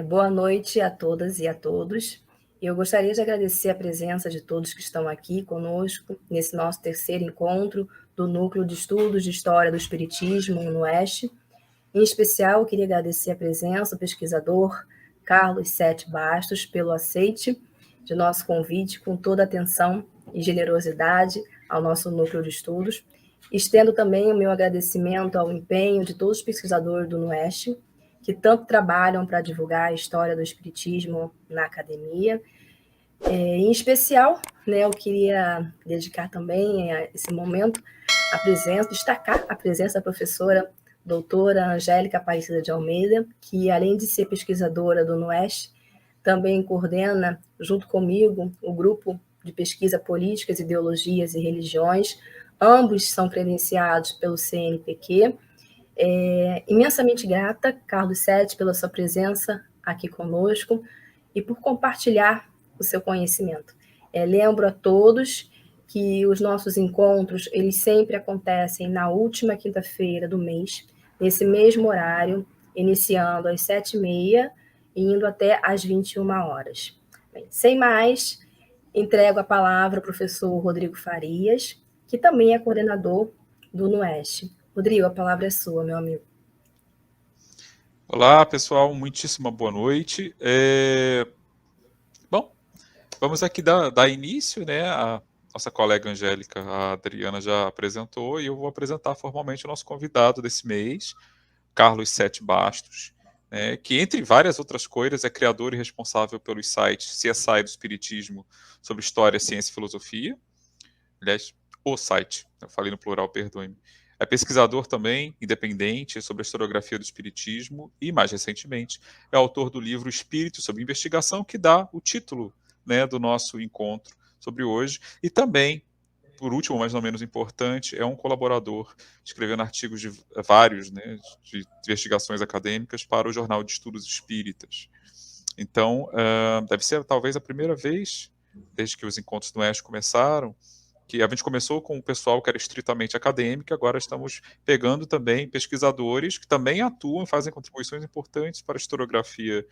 Boa noite a todas e a todos. Eu gostaria de agradecer a presença de todos que estão aqui conosco nesse nosso terceiro encontro do Núcleo de Estudos de História do Espiritismo no Oeste. Em especial, eu queria agradecer a presença do pesquisador Carlos Sete Bastos pelo aceite de nosso convite com toda a atenção e generosidade ao nosso Núcleo de Estudos. Estendo também o meu agradecimento ao empenho de todos os pesquisadores do Oeste, que tanto trabalham para divulgar a história do Espiritismo na academia. Em especial, eu queria dedicar também a esse momento destacar a presença da professora doutora Angélica Aparecida de Almeida, que além de ser pesquisadora do NUEST, também coordena, junto comigo, o grupo de pesquisa Políticas, Ideologias e Religiões. Ambos são credenciados pelo CNPq. Imensamente grata, Carlos Sete, pela sua presença aqui conosco e por compartilhar o seu conhecimento. Lembro a todos que os nossos encontros, eles sempre acontecem na última quinta-feira do mês, nesse mesmo horário, iniciando às 7h30 e indo até às 21h. Bem, sem mais, entrego a palavra ao professor Rodrigo Farias, que também é coordenador do NUEST. Rodrigo, a palavra é sua, meu amigo. Olá, pessoal, muitíssima boa noite. Bom, vamos aqui dar início, né? A nossa colega Angélica, a Adriana, já apresentou, e eu vou apresentar formalmente o nosso convidado desse mês, Carlos Sete Bastos, que, entre várias outras coisas, é criador e responsável pelos sites CSI do Espiritismo sobre História, Ciência e Filosofia. Aliás, o site, eu falei no plural, perdoe-me. É pesquisador também, independente, sobre a historiografia do Espiritismo e, mais recentemente, é autor do livro Espírito sobre Investigação, que dá o título, do nosso encontro sobre hoje. E também, por último, mas não menos importante, é um colaborador, escrevendo artigos de vários, de investigações acadêmicas para o Jornal de Estudos Espíritas. Então, deve ser talvez a primeira vez, desde que os encontros do Oeste começaram, que a gente começou com o pessoal que era estritamente acadêmico, agora estamos pegando também pesquisadores que também atuam, fazem contribuições importantes para a historiografia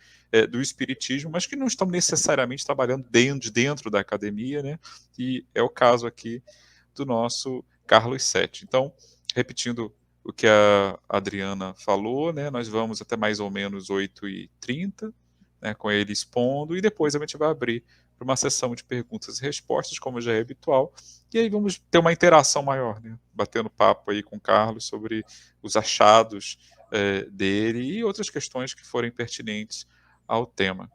do Espiritismo, mas que não estão necessariamente trabalhando dentro da academia, e é o caso aqui do nosso Carlos Sete. Então, repetindo o que a Adriana falou, nós vamos até mais ou menos 8h30, com ele expondo, e depois a gente vai abrir para uma sessão de perguntas e respostas, como já é habitual, e aí vamos ter uma interação maior, batendo papo aí com o Carlos sobre os achados dele e outras questões que forem pertinentes ao tema,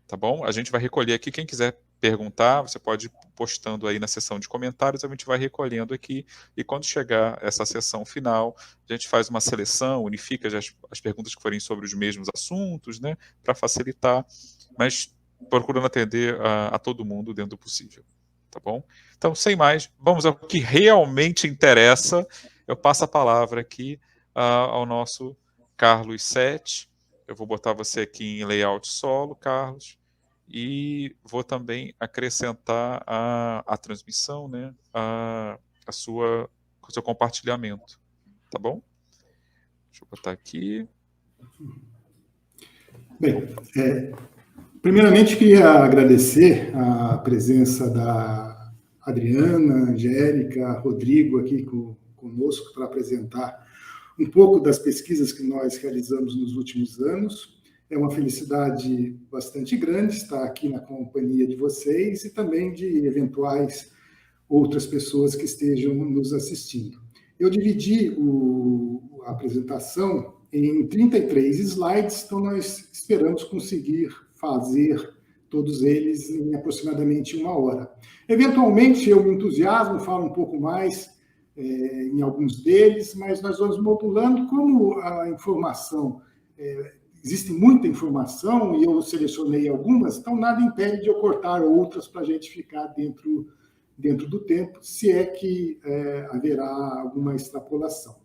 tá bom? A gente vai recolher aqui, quem quiser perguntar, você pode ir postando aí na seção de comentários, a gente vai recolhendo aqui, e quando chegar essa sessão final, a gente faz uma seleção, unifica as perguntas que forem sobre os mesmos assuntos, para facilitar, mas procurando atender a todo mundo dentro do possível, tá bom? Então, sem mais, vamos ao que realmente interessa. Eu passo a palavra aqui ao nosso Carlos Sete. Eu vou botar você aqui em layout solo, Carlos, e vou também acrescentar a transmissão, o seu compartilhamento, tá bom? Deixa eu botar aqui. Bem, primeiramente, queria agradecer a presença da Adriana, Angélica, Rodrigo aqui conosco para apresentar um pouco das pesquisas que nós realizamos nos últimos anos. É uma felicidade bastante grande estar aqui na companhia de vocês e também de eventuais outras pessoas que estejam nos assistindo. Eu dividi a apresentação em 33 slides, então nós esperamos conseguir fazer todos eles em aproximadamente 1 hora. Eventualmente, eu me entusiasmo, falo um pouco mais em alguns deles, mas nós vamos modulando como a informação, existe muita informação, e eu selecionei algumas, então nada impede de eu cortar outras para a gente ficar dentro do tempo, se é que haverá alguma extrapolação.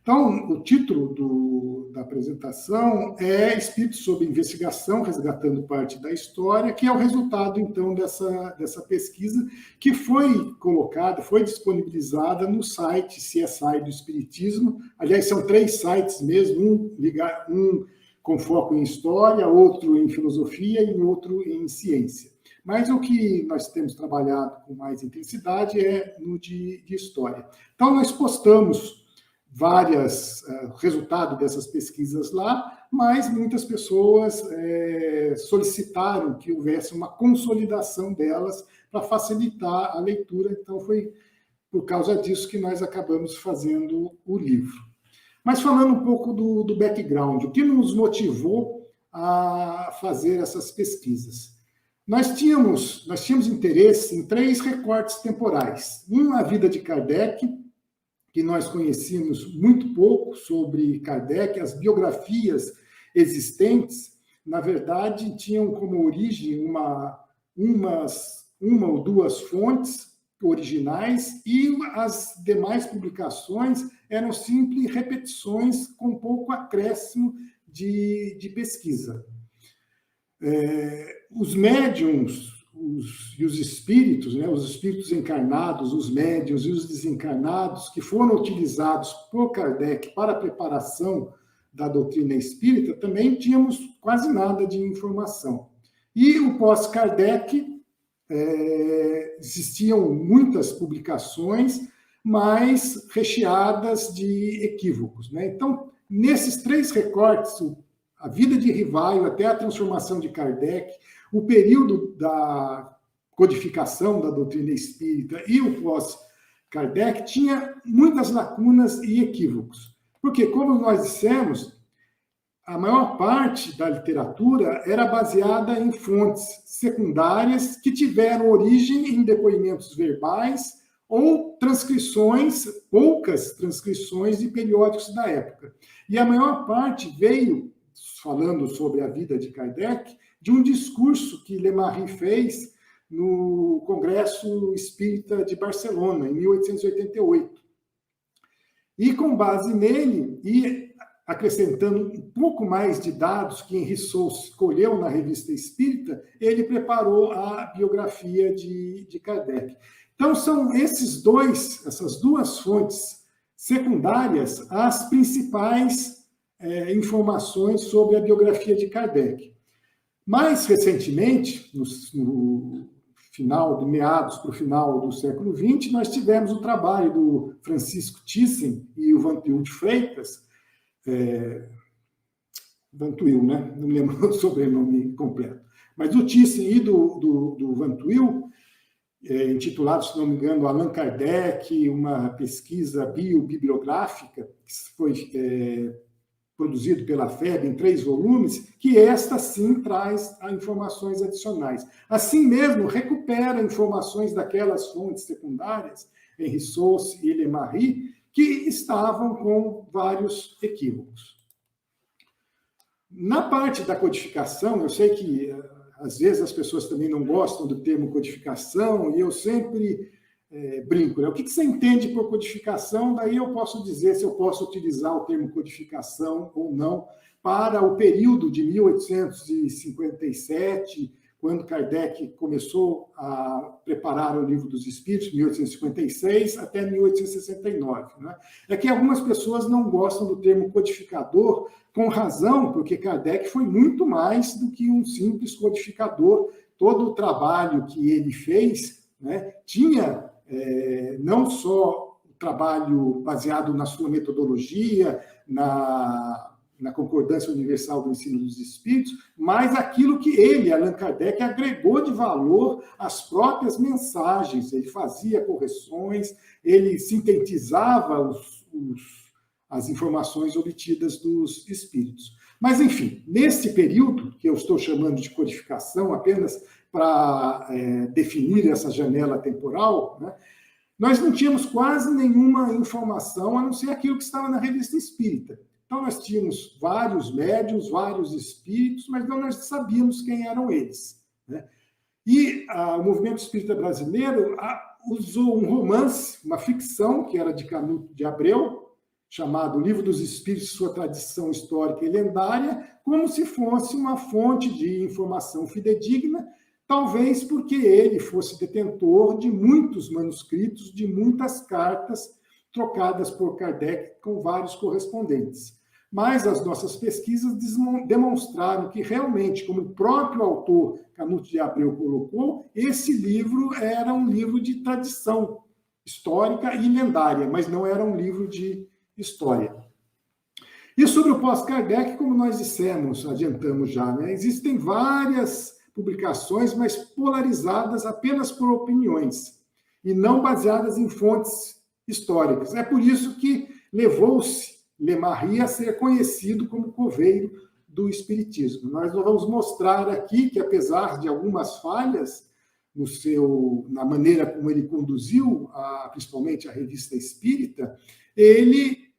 Então, o título da apresentação é Espírito sob Investigação, resgatando parte da história, que é o resultado, então, dessa pesquisa, que foi colocada, foi disponibilizada no site CSI do Espiritismo. Aliás, são 3 sites mesmo, um com foco em história, outro em filosofia e outro em ciência. Mas o que nós temos trabalhado com mais intensidade é no de história. Então, nós postamos resultados dessas pesquisas lá, mas muitas pessoas solicitaram que houvesse uma consolidação delas para facilitar a leitura. Então, foi por causa disso que nós acabamos fazendo o livro. Mas falando um pouco do background, o que nos motivou a fazer essas pesquisas? Nós tínhamos interesse em 3 recortes temporais. A vida de Kardec, que nós conhecíamos muito pouco sobre Kardec, as biografias existentes, na verdade, tinham como origem uma ou 2 fontes originais e as demais publicações eram simples repetições com pouco acréscimo de pesquisa. Os médiums e os espíritos, né, os espíritos encarnados, os médiuns e os desencarnados que foram utilizados por Kardec para a preparação da doutrina espírita, também tínhamos quase nada de informação. E o pós-Kardec, existiam muitas publicações, mas recheadas de equívocos, né? Então, nesses 3 recortes, a vida de Rivaio até a transformação de Kardec, o período da codificação da doutrina espírita e o pós-Kardec tinha muitas lacunas e equívocos. Porque, como nós dissemos, a maior parte da literatura era baseada em fontes secundárias que tiveram origem em depoimentos verbais ou transcrições, poucas transcrições de periódicos da época. E a maior parte veio, falando sobre a vida de Kardec, de um discurso que Lemarie fez no Congresso Espírita de Barcelona, em 1888. E com base nele, e acrescentando um pouco mais de dados que Henri Sousse colheu na Revista Espírita, ele preparou a biografia de Kardec. Então, são essas 2 fontes secundárias as principais informações sobre a biografia de Kardec. Mais recentemente, no final, de meados para o final do século XX, nós tivemos o trabalho do Francisco Thyssen e o Vantuil de Freitas, Vantuil, né? Não me lembro o sobrenome completo, mas do Thyssen e do Vantuil, intitulado, se não me engano, Allan Kardec, uma pesquisa biobibliográfica, que foi produzido pela FEB em 3 volumes, que esta sim traz informações adicionais. Assim mesmo, recupera informações daquelas fontes secundárias, Henri Sousse e Lemarie, que estavam com vários equívocos. Na parte da codificação, eu sei que às vezes as pessoas também não gostam do termo codificação, e eu sempre brinco, né? O que você entende por codificação? Daí eu posso dizer se eu posso utilizar o termo codificação ou não para o período de 1857, quando Kardec começou a preparar o Livro dos Espíritos, 1856 até 1869. Né? É que algumas pessoas não gostam do termo codificador, com razão, porque Kardec foi muito mais do que um simples codificador. Todo o trabalho que ele fez, né, tinha não só o trabalho baseado na sua metodologia, na concordância universal do ensino dos espíritos, mas aquilo que ele, Allan Kardec, agregou de valor às próprias mensagens. Ele fazia correções, ele sintetizava as informações obtidas dos espíritos. Mas, enfim, nesse período, que eu estou chamando de codificação, apenas para definir essa janela temporal, né, nós não tínhamos quase nenhuma informação, a não ser aquilo que estava na Revista Espírita. Então, nós tínhamos vários médiuns, vários espíritos, mas não nós sabíamos quem eram eles. Né? E o movimento espírita brasileiro usou um romance, uma ficção, que era de Canuto de Abreu, chamado Livro dos Espíritos, Sua Tradição Histórica e Lendária, como se fosse uma fonte de informação fidedigna, talvez porque ele fosse detentor de muitos manuscritos, de muitas cartas trocadas por Kardec com vários correspondentes. mas as nossas pesquisas demonstraram que realmente, como o próprio autor Canuto de Abreu colocou, esse livro era um livro de tradição histórica e lendária, mas não era um livro de história. E sobre o pós-Kardec, como nós dissemos, adiantamos já, né? Existem várias publicações, mas polarizadas apenas por opiniões e não baseadas em fontes históricas. É por isso que levou-se Lemarri a ser conhecido como coveiro do Espiritismo. Nós vamos mostrar aqui que, apesar de algumas falhas na maneira como ele conduziu, principalmente a Revista Espírita, ele,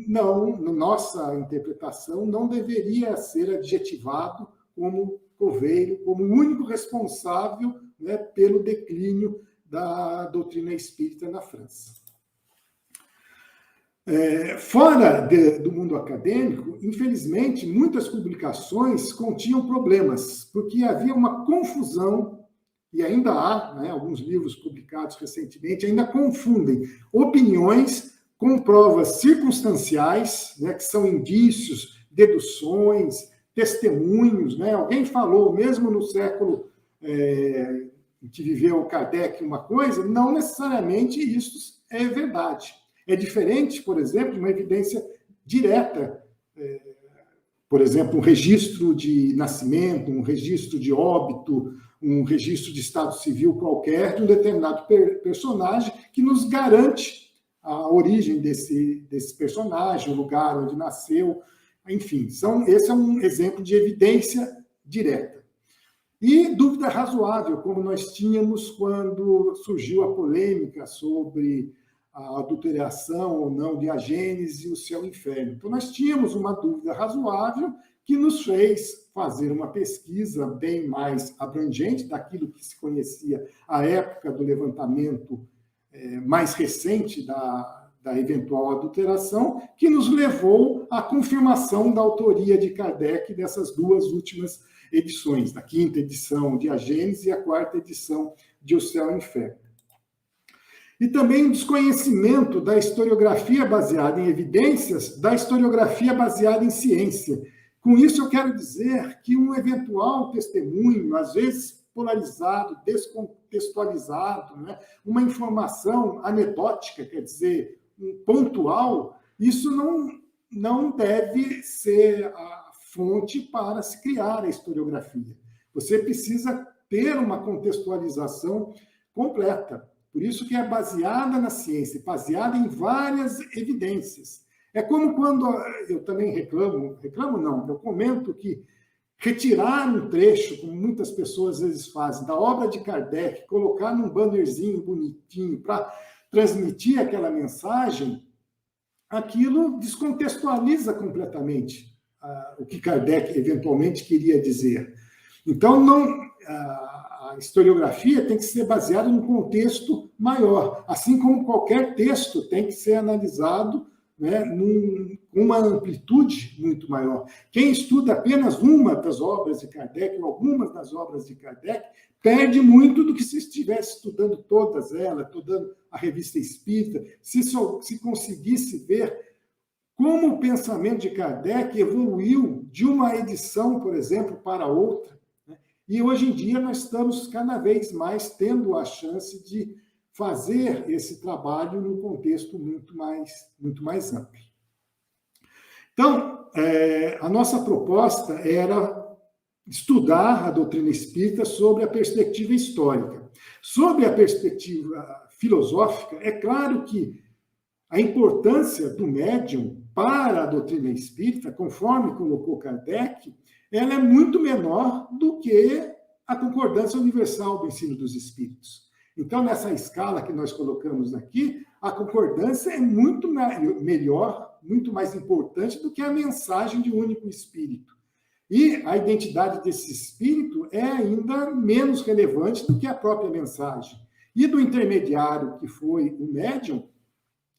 na nossa interpretação, não deveria ser adjetivado como coveiro, como o único responsável, né, pelo declínio da doutrina espírita na França. Fora do mundo acadêmico, infelizmente, muitas publicações continham problemas, porque havia uma confusão, e ainda há, né, alguns livros publicados recentemente, ainda confundem opiniões com provas circunstanciais, né, que são indícios, deduções, testemunhos. Né? Alguém falou, mesmo no século em que viveu Kardec, uma coisa, não necessariamente isso é verdade. É diferente, por exemplo, de uma evidência direta, por exemplo, um registro de nascimento, um registro de óbito, um registro de estado civil qualquer de um determinado personagem que nos garante a origem desse personagem, o lugar onde nasceu, enfim. Esse é um exemplo de evidência direta. E dúvida razoável, como nós tínhamos quando surgiu a polêmica sobre a adulteração ou não de A Gênese e o Céu e o Inferno. Então, nós tínhamos uma dúvida razoável que nos fez fazer uma pesquisa bem mais abrangente daquilo que se conhecia à época do levantamento mais recente da eventual adulteração, que nos levou à confirmação da autoria de Kardec dessas duas últimas edições, da 5ª edição de A Gênese e a 4ª edição de O Céu e o Inferno. E também o desconhecimento da historiografia baseada em evidências, da historiografia baseada em ciência. Com isso, eu quero dizer que um eventual testemunho, às vezes polarizado, descontextualizado, né? Uma informação anedótica, quer dizer, pontual, isso não deve ser a fonte para se criar a historiografia. Você precisa ter uma contextualização completa. Por isso que é baseada na ciência, baseada em várias evidências. É como quando eu também eu comento que retirar um trecho, como muitas pessoas às vezes fazem, da obra de Kardec, colocar num bannerzinho bonitinho para transmitir aquela mensagem, aquilo descontextualiza completamente o que Kardec eventualmente queria dizer. Então, a historiografia tem que ser baseada num contexto maior, assim como qualquer texto tem que ser analisado, né, numa amplitude muito maior. Quem estuda apenas uma das obras de Kardec, ou algumas das obras de Kardec, perde muito do que se estivesse estudando todas elas, estudando a Revista Espírita, se conseguisse ver como o pensamento de Kardec evoluiu de uma edição, por exemplo, para outra. E hoje em dia nós estamos cada vez mais tendo a chance de fazer esse trabalho num contexto muito mais amplo. Então, a nossa proposta era estudar a doutrina espírita sobre a perspectiva histórica. Sobre a perspectiva filosófica, é claro que a importância do médium para a doutrina espírita, conforme colocou Kardec, ela é muito menor do que a concordância universal do ensino dos espíritos. Então, nessa escala que nós colocamos aqui, a concordância é muito melhor, muito mais importante do que a mensagem de um único espírito. E a identidade desse espírito é ainda menos relevante do que a própria mensagem. E do intermediário, que foi o médium,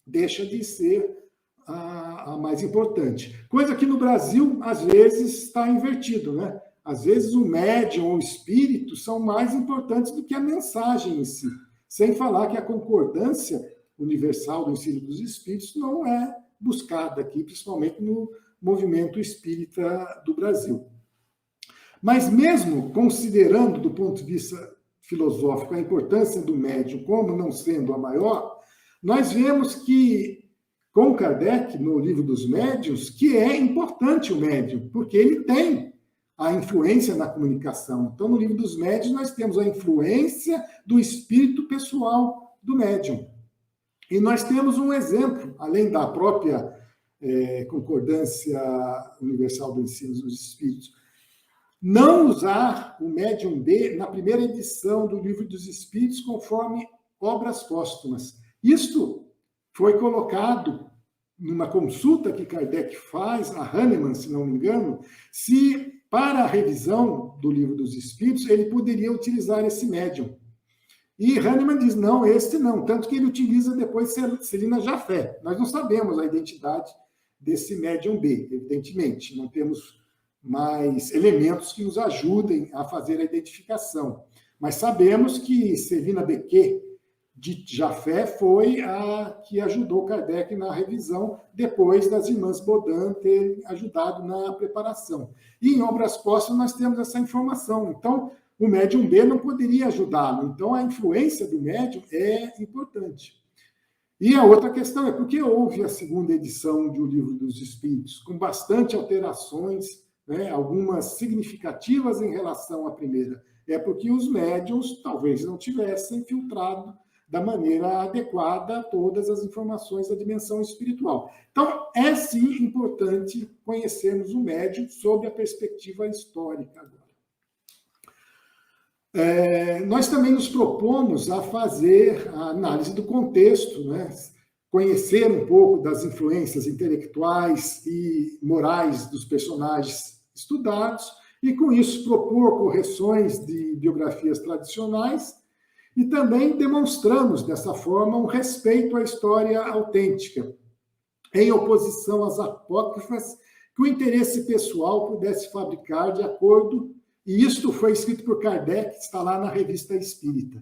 deixa de ser a mais importante. Coisa que no Brasil, às vezes, está invertido, né? Às vezes o médium ou o espírito são mais importantes do que a mensagem em si. Sem falar que a concordância, universal do ensino dos espíritos não é buscada aqui, principalmente no movimento espírita do Brasil. Mas mesmo considerando, do ponto de vista filosófico, a importância do médium como não sendo a maior, nós vemos que, com Kardec, no Livro dos Médiuns, que é importante o médium, porque ele tem a influência na comunicação. Então, no Livro dos Médiuns, nós temos a influência do espírito pessoal do médium. E nós temos um exemplo, além da própria concordância universal do ensino dos espíritos, não usar o médium B na primeira edição do Livro dos Espíritos conforme obras póstumas. Isto foi colocado numa consulta que Kardec faz a Hahnemann, se não me engano, se para a revisão do Livro dos Espíritos ele poderia utilizar esse médium. E Hahnemann diz, não, este não, tanto que ele utiliza depois Celina Jafé. Nós não sabemos a identidade desse médium B, evidentemente, não temos mais elementos que nos ajudem a fazer a identificação. Mas sabemos que Celina Becquet de Jafé foi a que ajudou Kardec na revisão, depois das irmãs Baudin terem ajudado na preparação. E em obras póstumas nós temos essa informação. Então, o médium B não poderia ajudá-lo. Então, a influência do médium é importante. E a outra questão é por que houve a segunda edição de O Livro dos Espíritos, com bastante alterações, né, algumas significativas em relação à primeira. É porque os médiuns talvez não tivessem filtrado da maneira adequada todas as informações da dimensão espiritual. Então, é sim importante conhecermos o médium sob a perspectiva histórica agora. Nós também nos propomos a fazer a análise do contexto, né? Conhecer um pouco das influências intelectuais e morais dos personagens estudados, e com isso propor correções de biografias tradicionais, e também demonstramos, dessa forma, um respeito à história autêntica, em oposição às apócrifas que o interesse pessoal pudesse fabricar de acordo, e isto foi escrito por Kardec, está lá na Revista Espírita.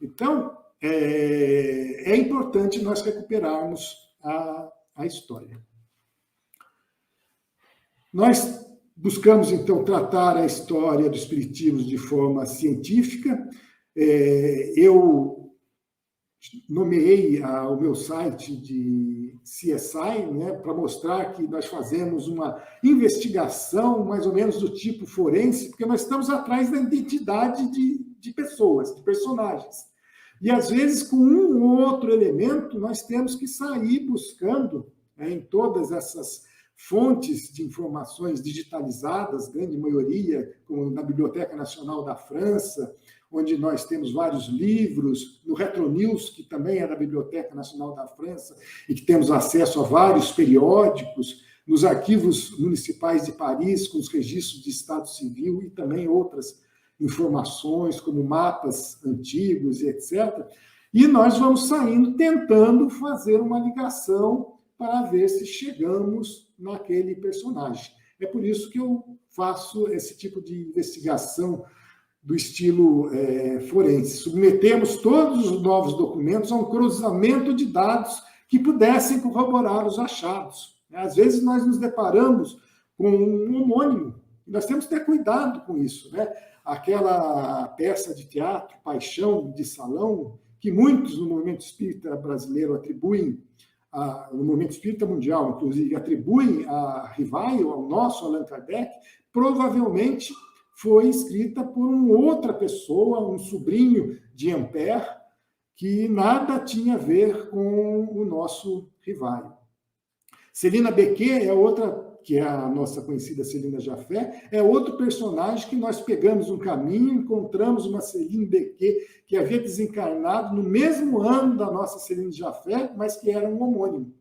Então, é importante nós recuperarmos a história. Nós buscamos, então, tratar a história do espiritismo de forma científica. Eu nomeei o meu site de CSI, né, para mostrar que nós fazemos uma investigação mais ou menos do tipo forense, porque nós estamos atrás da identidade de pessoas, de personagens. E, às vezes, com um ou outro elemento, nós temos que sair buscando, né, em todas essas fontes de informações digitalizadas, grande maioria, como na Biblioteca Nacional da França, onde nós temos vários livros, no Retronews, que também é da Biblioteca Nacional da França, e que temos acesso a vários periódicos, nos arquivos municipais de Paris, com os registros de Estado Civil e também outras informações, como mapas antigos e etc. E nós vamos saindo tentando fazer uma ligação para ver se chegamos naquele personagem. É por isso que eu faço esse tipo de investigação do estilo forense. Submetemos todos os novos documentos a um cruzamento de dados que pudessem corroborar os achados. Às vezes nós nos deparamos com um homônimo, e nós temos que ter cuidado com isso, né? Aquela peça de teatro, Paixão de Salão, que muitos no movimento espírita brasileiro atribuem, no movimento espírita mundial, inclusive, atribuem a Rivaio, ao nosso Allan Kardec, provavelmente foi escrita por uma outra pessoa, um sobrinho de Ampère, que nada tinha a ver com o nosso Rivaio. Celina Becquet é outra, que é a nossa conhecida Celina Jafé, é outro personagem que nós pegamos um caminho, encontramos uma Celina Becquet que havia desencarnado no mesmo ano da nossa Celina Jafé, mas que era um homônimo.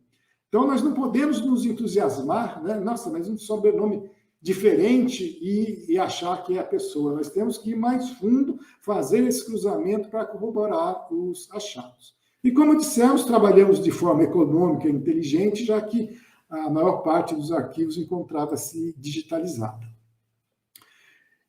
Então, nós não podemos nos entusiasmar, né? Nossa, mas um sobrenome diferente e achar que é a pessoa. Nós temos que ir mais fundo, fazer esse cruzamento para corroborar os achados. E, como dissemos, trabalhamos de forma econômica e inteligente, já que a maior parte dos arquivos encontrava-se digitalizada.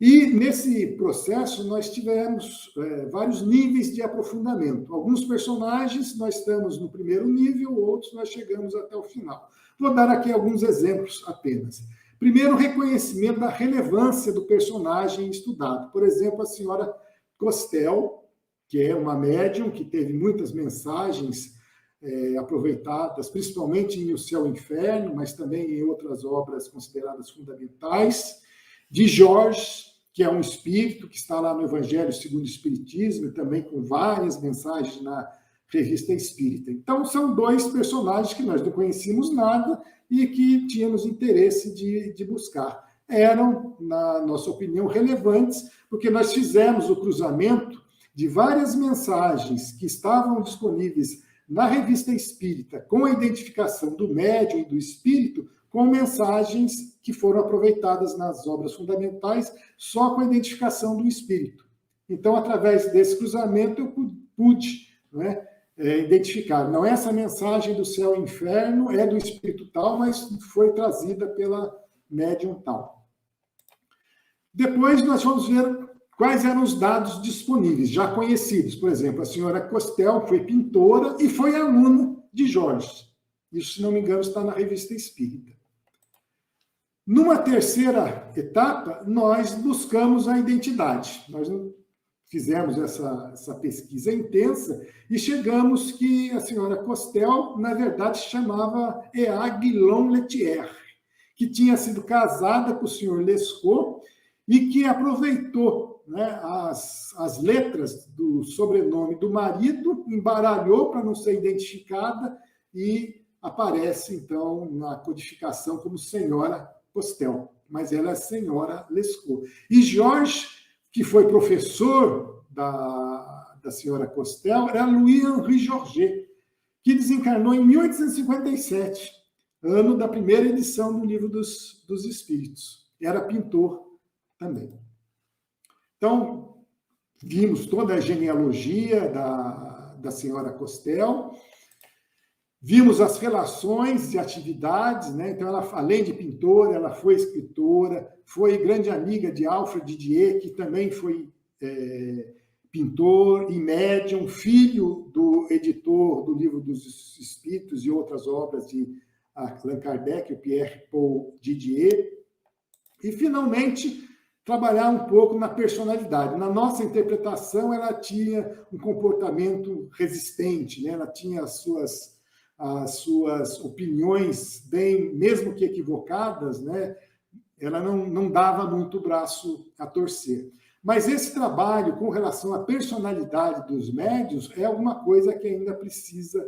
E, nesse processo, nós tivemos vários níveis de aprofundamento. Alguns personagens nós estamos no primeiro nível, outros nós chegamos até o final. Vou dar aqui alguns exemplos apenas. Primeiro, reconhecimento da relevância do personagem estudado. Por exemplo, a senhora Costel, que é uma médium que teve muitas mensagens aproveitadas, principalmente em O Céu e o Inferno, mas também em outras obras consideradas fundamentais. De Jorge, que é um espírito que está lá no Evangelho segundo o Espiritismo, e também com várias mensagens na Revista Espírita. Então, são dois personagens que nós não conhecíamos nada e que tínhamos interesse de buscar. Eram, na nossa opinião, relevantes, porque nós fizemos o cruzamento de várias mensagens que estavam disponíveis na Revista Espírita, com a identificação do médium e do espírito, com mensagens que foram aproveitadas nas obras fundamentais, só com a identificação do espírito. Então, através desse cruzamento, eu pude, né, identificar. Não, essa mensagem do céu e inferno é do espírito tal, mas foi trazida pela médium tal. Depois, nós vamos ver quais eram os dados disponíveis, já conhecidos. Por exemplo, a senhora Costel foi pintora e foi aluna de Jorge. Isso, se não me engano, está na Revista Espírita. Numa terceira etapa, nós buscamos a identidade. Nós fizemos essa pesquisa intensa e chegamos que a senhora Costel, na verdade, se chamava Ea Guillaume Letier, que tinha sido casada com o senhor Lescaut e que aproveitou, né, as letras do sobrenome do marido, embaralhou para não ser identificada e aparece, então, na codificação como senhora Costel, mas ela é a senhora Lescaut. E Jorge, que foi professor da senhora Costel, era Louis-Henri Georget, que desencarnou em 1857, ano da primeira edição do Livro dos Espíritos. Era pintor também. Então, vimos toda a genealogia da senhora Costel, vimos as relações e atividades, né? Então, ela, além de pintora, ela foi escritora, foi grande amiga de Alfred Didier, que também foi pintor e médium, filho do editor do Livro dos Espíritos e outras obras de Allan Kardec, o Pierre Paul Didier. E, finalmente, trabalhar um pouco na personalidade. Na nossa interpretação, ela tinha um comportamento resistente, né? Ela tinha as suas opiniões, bem, mesmo que equivocadas, né? Ela não dava muito braço a torcer. Mas esse trabalho com relação à personalidade dos médiuns é alguma coisa que ainda precisa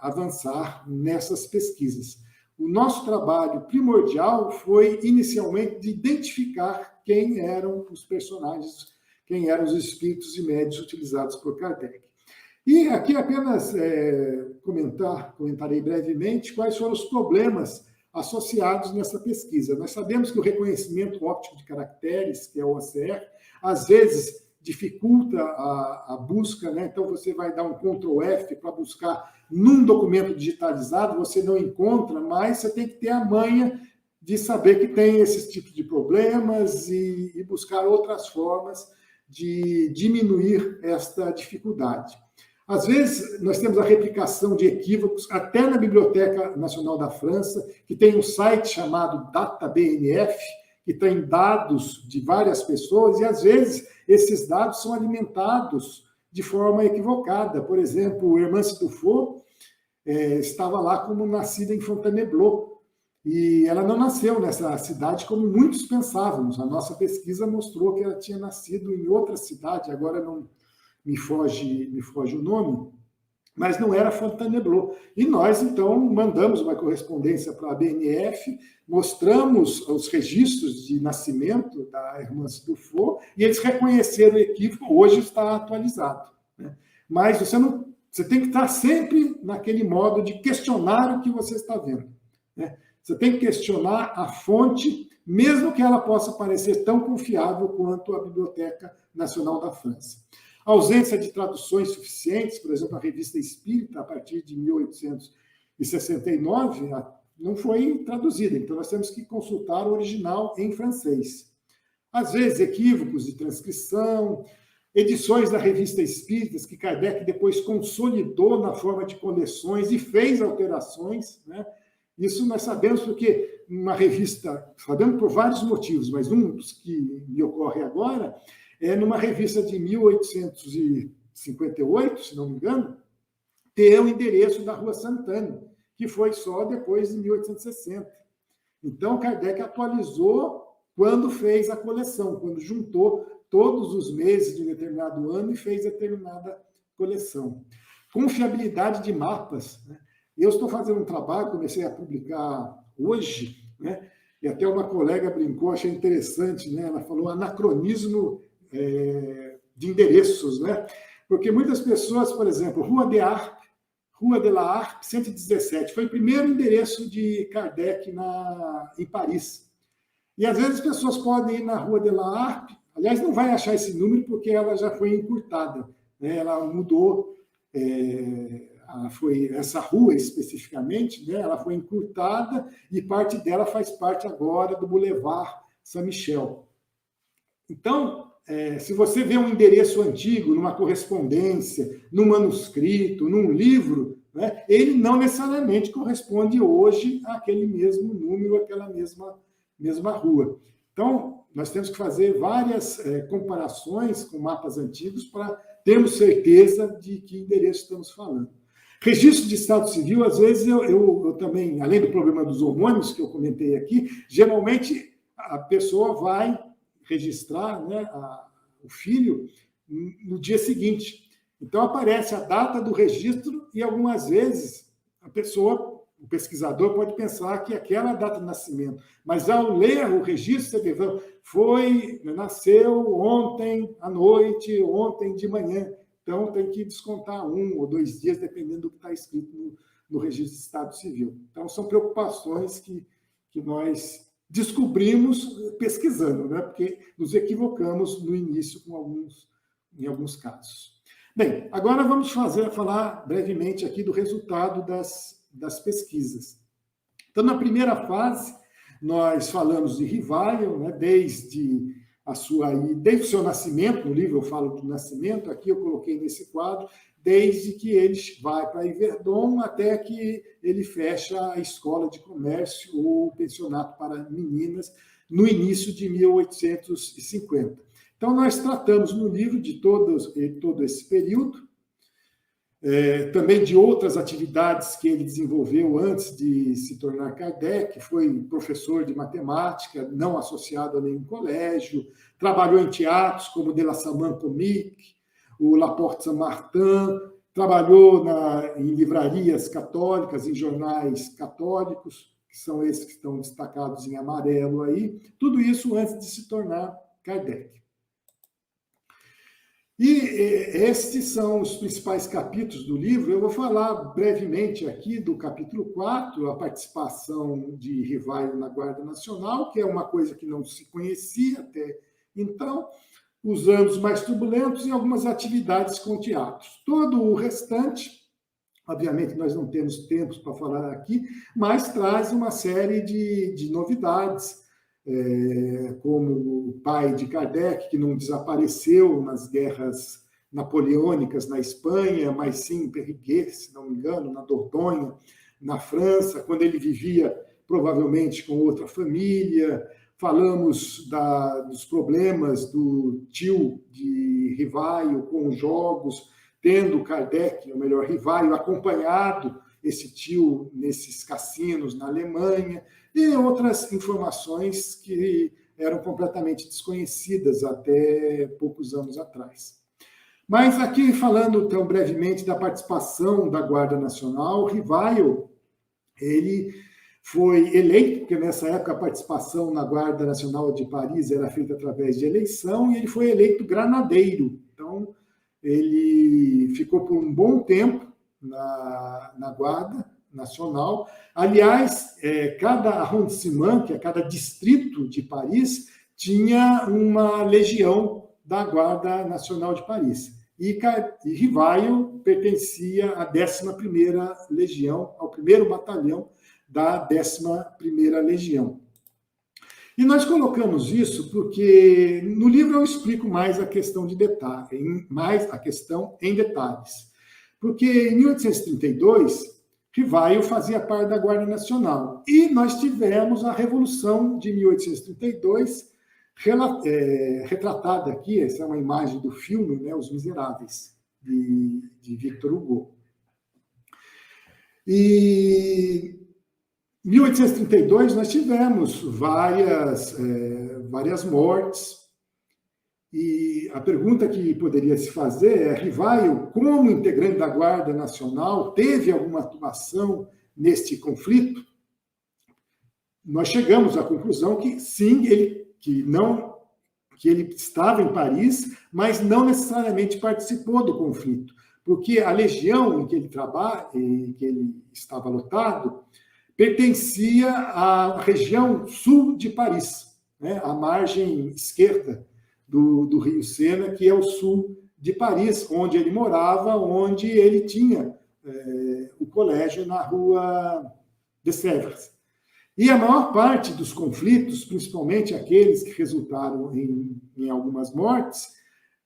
avançar nessas pesquisas. O nosso trabalho primordial foi, inicialmente, de identificar quem eram os personagens, quem eram os espíritos e médiuns utilizados por Kardec. E aqui apenas comentarei brevemente quais foram os problemas associados nessa pesquisa. Nós sabemos que o reconhecimento óptico de caracteres, que é o OCR, às vezes dificulta a busca, né? Então você vai dar um Ctrl F para buscar num documento digitalizado, você não encontra, mas você tem que ter a manha de saber que tem esses tipos de problemas e buscar outras formas de diminuir esta dificuldade. Às vezes, nós temos a replicação de equívocos, até na Biblioteca Nacional da França, que tem um site chamado DataBNF, que tem dados de várias pessoas, e às vezes esses dados são alimentados de forma equivocada. Por exemplo, Hermance Dufault estava lá como nascida em Fontainebleau, e ela não nasceu nessa cidade como muitos pensávamos. A nossa pesquisa mostrou que ela tinha nascido em outra cidade, agora não me foge o nome, mas não era Fontainebleau. E nós, então, mandamos uma correspondência para a BNF, mostramos os registros de nascimento da Hermance Dufault, e eles reconheceram o equívoco, hoje está atualizado, né? Mas você tem que estar sempre naquele modo de questionar o que você está vendo, né? Você tem que questionar a fonte, mesmo que ela possa parecer tão confiável quanto a Biblioteca Nacional da França. A ausência de traduções suficientes, por exemplo, a Revista Espírita, a partir de 1869, não foi traduzida, então nós temos que consultar o original em francês. às vezes equívocos de transcrição, edições da Revista Espíritas, que Kardec depois consolidou na forma de coleções e fez alterações, né? Isso nós sabemos porque uma revista, sabemos por vários motivos, mas um dos que me ocorre agora é numa revista de 1858, se não me engano, ter o endereço da Rua Santana, que foi só depois de 1860. Então, Kardec atualizou quando fez a coleção, quando juntou todos os meses de um determinado ano e fez determinada coleção. Confiabilidade de mapas, né? Eu estou fazendo um trabalho, comecei a publicar hoje, né? E até uma colega brincou, achei interessante, né? Ela falou anacronismo de endereços, né? Porque muitas pessoas, por exemplo, Rua de la Harpe, 117, foi o primeiro endereço de Kardec em Paris. E às vezes as pessoas podem ir na Rua de la Harpe, aliás, não vai achar esse número porque ela já foi encurtada, né? Ela mudou, essa rua especificamente, né? Ela foi encurtada e parte dela faz parte agora do Boulevard Saint-Michel. Então, se você vê um endereço antigo, numa correspondência, num manuscrito, num livro, né? Ele não necessariamente corresponde hoje àquele mesmo número, àquela mesma rua. Então, nós temos que fazer várias comparações com mapas antigos para termos certeza de que endereço estamos falando. Registro de Estado Civil, às vezes, eu também, além do problema dos homônimos que eu comentei aqui, geralmente a pessoa vai registrar, né, o filho no dia seguinte. Então, aparece a data do registro e, algumas vezes, o pesquisador pode pensar que aquela data de nascimento, mas ao ler o registro, você vê, nasceu ontem à noite, ontem de manhã. Então, tem que descontar 1 ou 2 dias, dependendo do que está escrito no registro de Estado Civil. Então, são preocupações que nós descobrimos pesquisando, né? Porque nos equivocamos no início em alguns casos. Bem, agora vamos falar brevemente aqui do resultado das pesquisas. Então, na primeira fase, nós falamos de Rivail, né? Desde o seu nascimento, no livro eu falo do nascimento, aqui eu coloquei nesse quadro, desde que ele vai para Yverdon até que ele fecha a escola de comércio ou o pensionato para meninas no início de 1850. Então, nós tratamos no livro de todo esse período, também de outras atividades que ele desenvolveu antes de se tornar Kardec. Foi professor de matemática, não associado a nenhum colégio, trabalhou em teatros como De La Saman Comique, o La Porte Saint-Martin, trabalhou em livrarias católicas, em jornais católicos, que são esses que estão destacados em amarelo aí, tudo isso antes de se tornar Kardec. E estes são os principais capítulos do livro. Eu vou falar brevemente aqui do capítulo 4, a participação de Rivail na Guarda Nacional, que é uma coisa que não se conhecia até então, os anos mais turbulentos e algumas atividades com teatros. Todo o restante, obviamente nós não temos tempo para falar aqui, mas traz uma série de novidades, como o pai de Kardec, que não desapareceu nas guerras napoleônicas na Espanha, mas sim em Périgueux, se não me engano, na Dordogne, na França, quando ele vivia provavelmente com outra família. Falamos dos problemas do tio de Rivail com os jogos, tendo Kardec, ou melhor, Rivail, acompanhado esse tio nesses cassinos na Alemanha, e outras informações que eram completamente desconhecidas até poucos anos atrás. Mas aqui, falando tão brevemente da participação da Guarda Nacional, Rivail, ele foi eleito, porque nessa época a participação na Guarda Nacional de Paris era feita através de eleição, e ele foi eleito granadeiro. Então, ele ficou por um bom tempo na Guarda Nacional. Aliás, cada arrondissement, que é cada distrito de Paris, tinha uma legião da Guarda Nacional de Paris. E Rivail pertencia à 11ª Legião, ao 1º Batalhão da 11ª Legião. E nós colocamos isso porque no livro eu explico mais a questão de detalhe, mais a questão em detalhes. Porque em 1832, Rivaio fazia parte da Guarda Nacional. E nós tivemos a Revolução de 1832, retratada aqui, essa é uma imagem do filme, né, Os Miseráveis, de Victor Hugo. E em 1832 nós tivemos várias mortes, e a pergunta que poderia se fazer é: Rivaio, como integrante da Guarda Nacional, teve alguma atuação neste conflito? Nós chegamos à conclusão que sim, que ele estava em Paris, mas não necessariamente participou do conflito, porque a legião em que ele estava lotado pertencia à região sul de Paris, né, à margem esquerda do Rio Sena, que é o sul de Paris, onde ele morava, onde ele tinha o colégio na rua de Sèvres. E a maior parte dos conflitos, principalmente aqueles que resultaram em algumas mortes,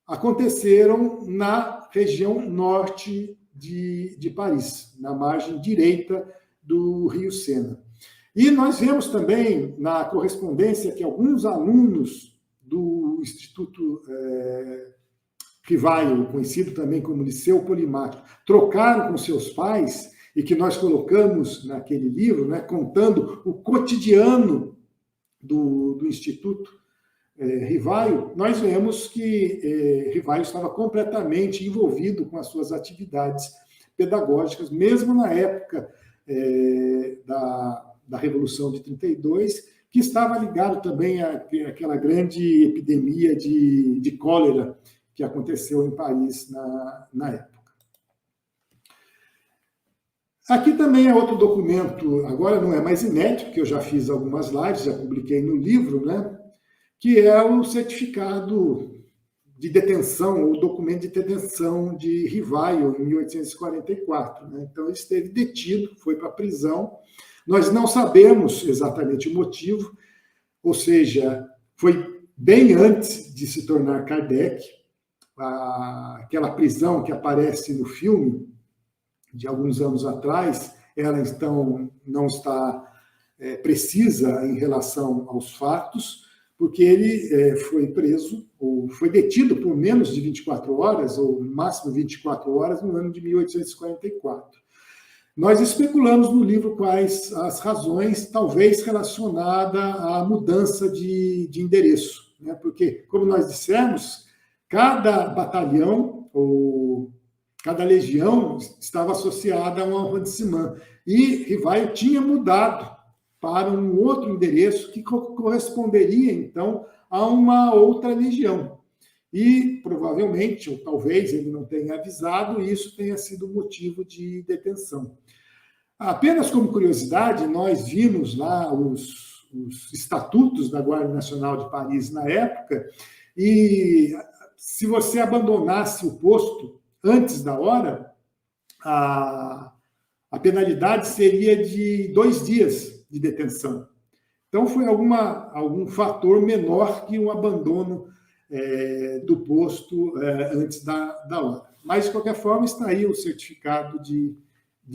aconteceram na região norte de Paris, na margem direita do Rio Sena. E nós vemos também na correspondência que alguns alunos do Instituto Rivaio, conhecido também como Liceu Polimático, trocaram com seus pais, e que nós colocamos naquele livro, né, contando o cotidiano do Instituto Rivaio. Nós vemos que Rivaio estava completamente envolvido com as suas atividades pedagógicas, mesmo na época da Revolução de 32, que estava ligado também àquela grande epidemia de cólera que aconteceu em Paris na época. Aqui também é outro documento, agora não é mais inédito, porque eu já fiz algumas lives, já publiquei no livro, né, que é o certificado de detenção, o documento de detenção de Rivaio, em 1844. Né? Então, ele esteve detido, foi para a prisão. Nós não sabemos exatamente o motivo, ou seja, foi bem antes de se tornar Kardec, aquela prisão que aparece no filme, de alguns anos atrás, ela então não está precisa em relação aos fatos, porque ele foi preso, ou foi detido por menos de 24 horas, ou no máximo 24 horas, no ano de 1844. Nós especulamos no livro quais as razões, talvez relacionada à mudança de endereço, né? Porque, como nós dissemos, cada batalhão, ou cada legião estava associada a um arrondissement. E Rivaio tinha mudado para um outro endereço que corresponderia, então, a uma outra legião. E, provavelmente, ou talvez ele não tenha avisado, e isso tenha sido motivo de detenção. Apenas como curiosidade, nós vimos lá os estatutos da Guarda Nacional de Paris na época, e se você abandonasse o posto antes da hora, a penalidade seria de 2 dias de detenção. Então, foi algum fator menor que o abandono do posto antes da hora. Mas, de qualquer forma, está aí o certificado de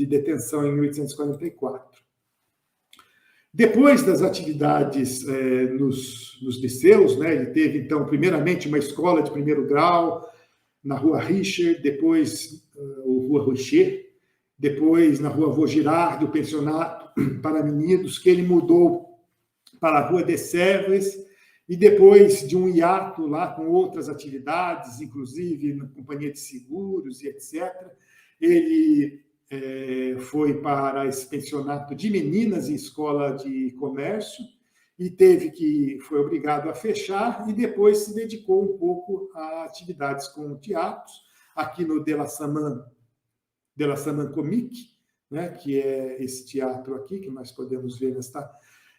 detenção em 1844. Depois das atividades nos liceus, né, ele teve, então, primeiramente, uma escola de primeiro grau, na Rua Richer, depois Rua Rocher, depois na Rua Vaugirard, o pensionato para meninos, que ele mudou para a Rua de Sèvres, e depois de um hiato lá com outras atividades, inclusive na companhia de seguros e etc., ele foi para esse pensionato de meninas e escola de comércio, e foi obrigado a fechar, e depois se dedicou um pouco a atividades com teatros, aqui no de la Saman Comique, né, que é esse teatro aqui, que nós podemos ver nesta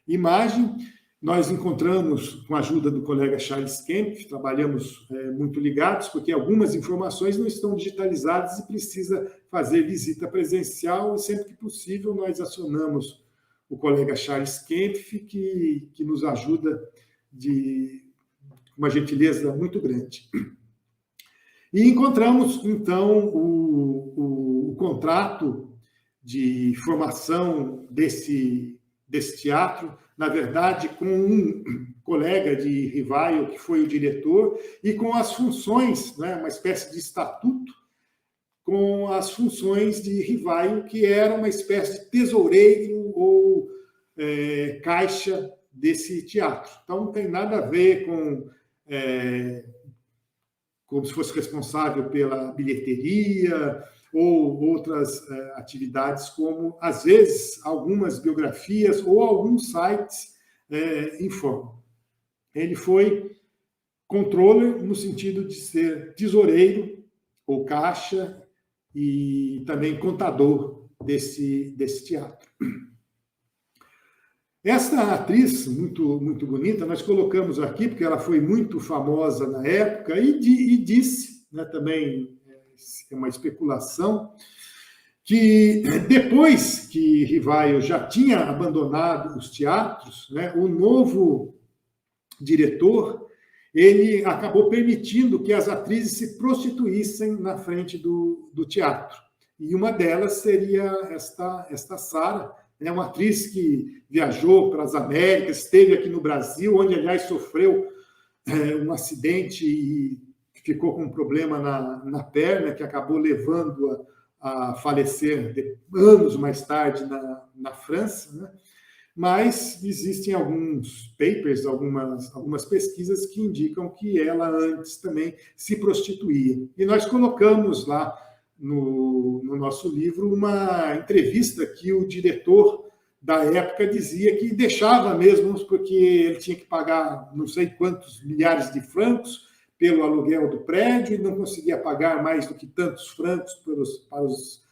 imagem. Nós encontramos, com a ajuda do colega Charles Kemp, trabalhamos muito ligados, porque algumas informações não estão digitalizadas e precisa fazer visita presencial, e sempre que possível nós acionamos o colega Charles Kempf, que nos ajuda de uma gentileza muito grande. E encontramos, então, o contrato de formação desse teatro, na verdade, com um colega de Rivaio, que foi o diretor, e com as funções, né, uma espécie de estatuto, com as funções de Rivaio, que era uma espécie de tesoureiro ou caixa desse teatro. Então, não tem nada a ver com como se fosse responsável pela bilheteria ou outras atividades, como, às vezes, algumas biografias ou alguns sites informam. Ele foi controller no sentido de ser tesoureiro ou caixa e também contador desse teatro. Essa atriz, muito bonita, nós colocamos aqui, porque ela foi muito famosa na época, e disse, né, também é uma especulação, que depois que Rivaio já tinha abandonado os teatros, né, o novo diretor, ele acabou permitindo que as atrizes se prostituíssem na frente do teatro. E uma delas seria esta Sara, né, uma atriz que viajou para as Américas, esteve aqui no Brasil, onde, aliás, sofreu um acidente e ficou com um problema na perna, que acabou levando-a a falecer anos mais tarde na França, né? Mas existem alguns papers, algumas pesquisas que indicam que ela antes também se prostituía. E nós colocamos lá no nosso livro uma entrevista que o diretor da época dizia que deixava mesmo, porque ele tinha que pagar não sei quantos milhares de francos pelo aluguel do prédio e não conseguia pagar mais do que tantos francos para os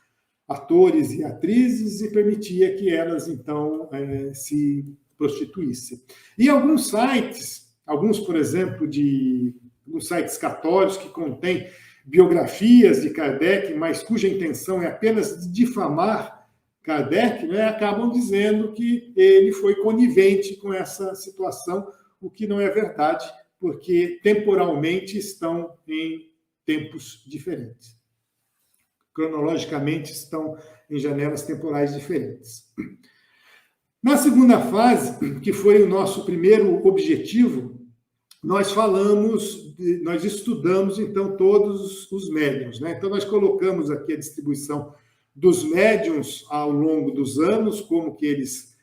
atores e atrizes e permitia que elas, então, se prostituíssem. E alguns sites, por exemplo, alguns sites católicos que contêm biografias de Kardec, mas cuja intenção é apenas difamar Kardec, né, acabam dizendo que ele foi conivente com essa situação, o que não é verdade, porque temporalmente estão em tempos diferentes. Cronologicamente estão em janelas temporais diferentes. Na segunda fase, que foi o nosso primeiro objetivo, nós estudamos, então, todos os médiuns, né? Então, nós colocamos aqui a distribuição dos médiuns ao longo dos anos, como que eles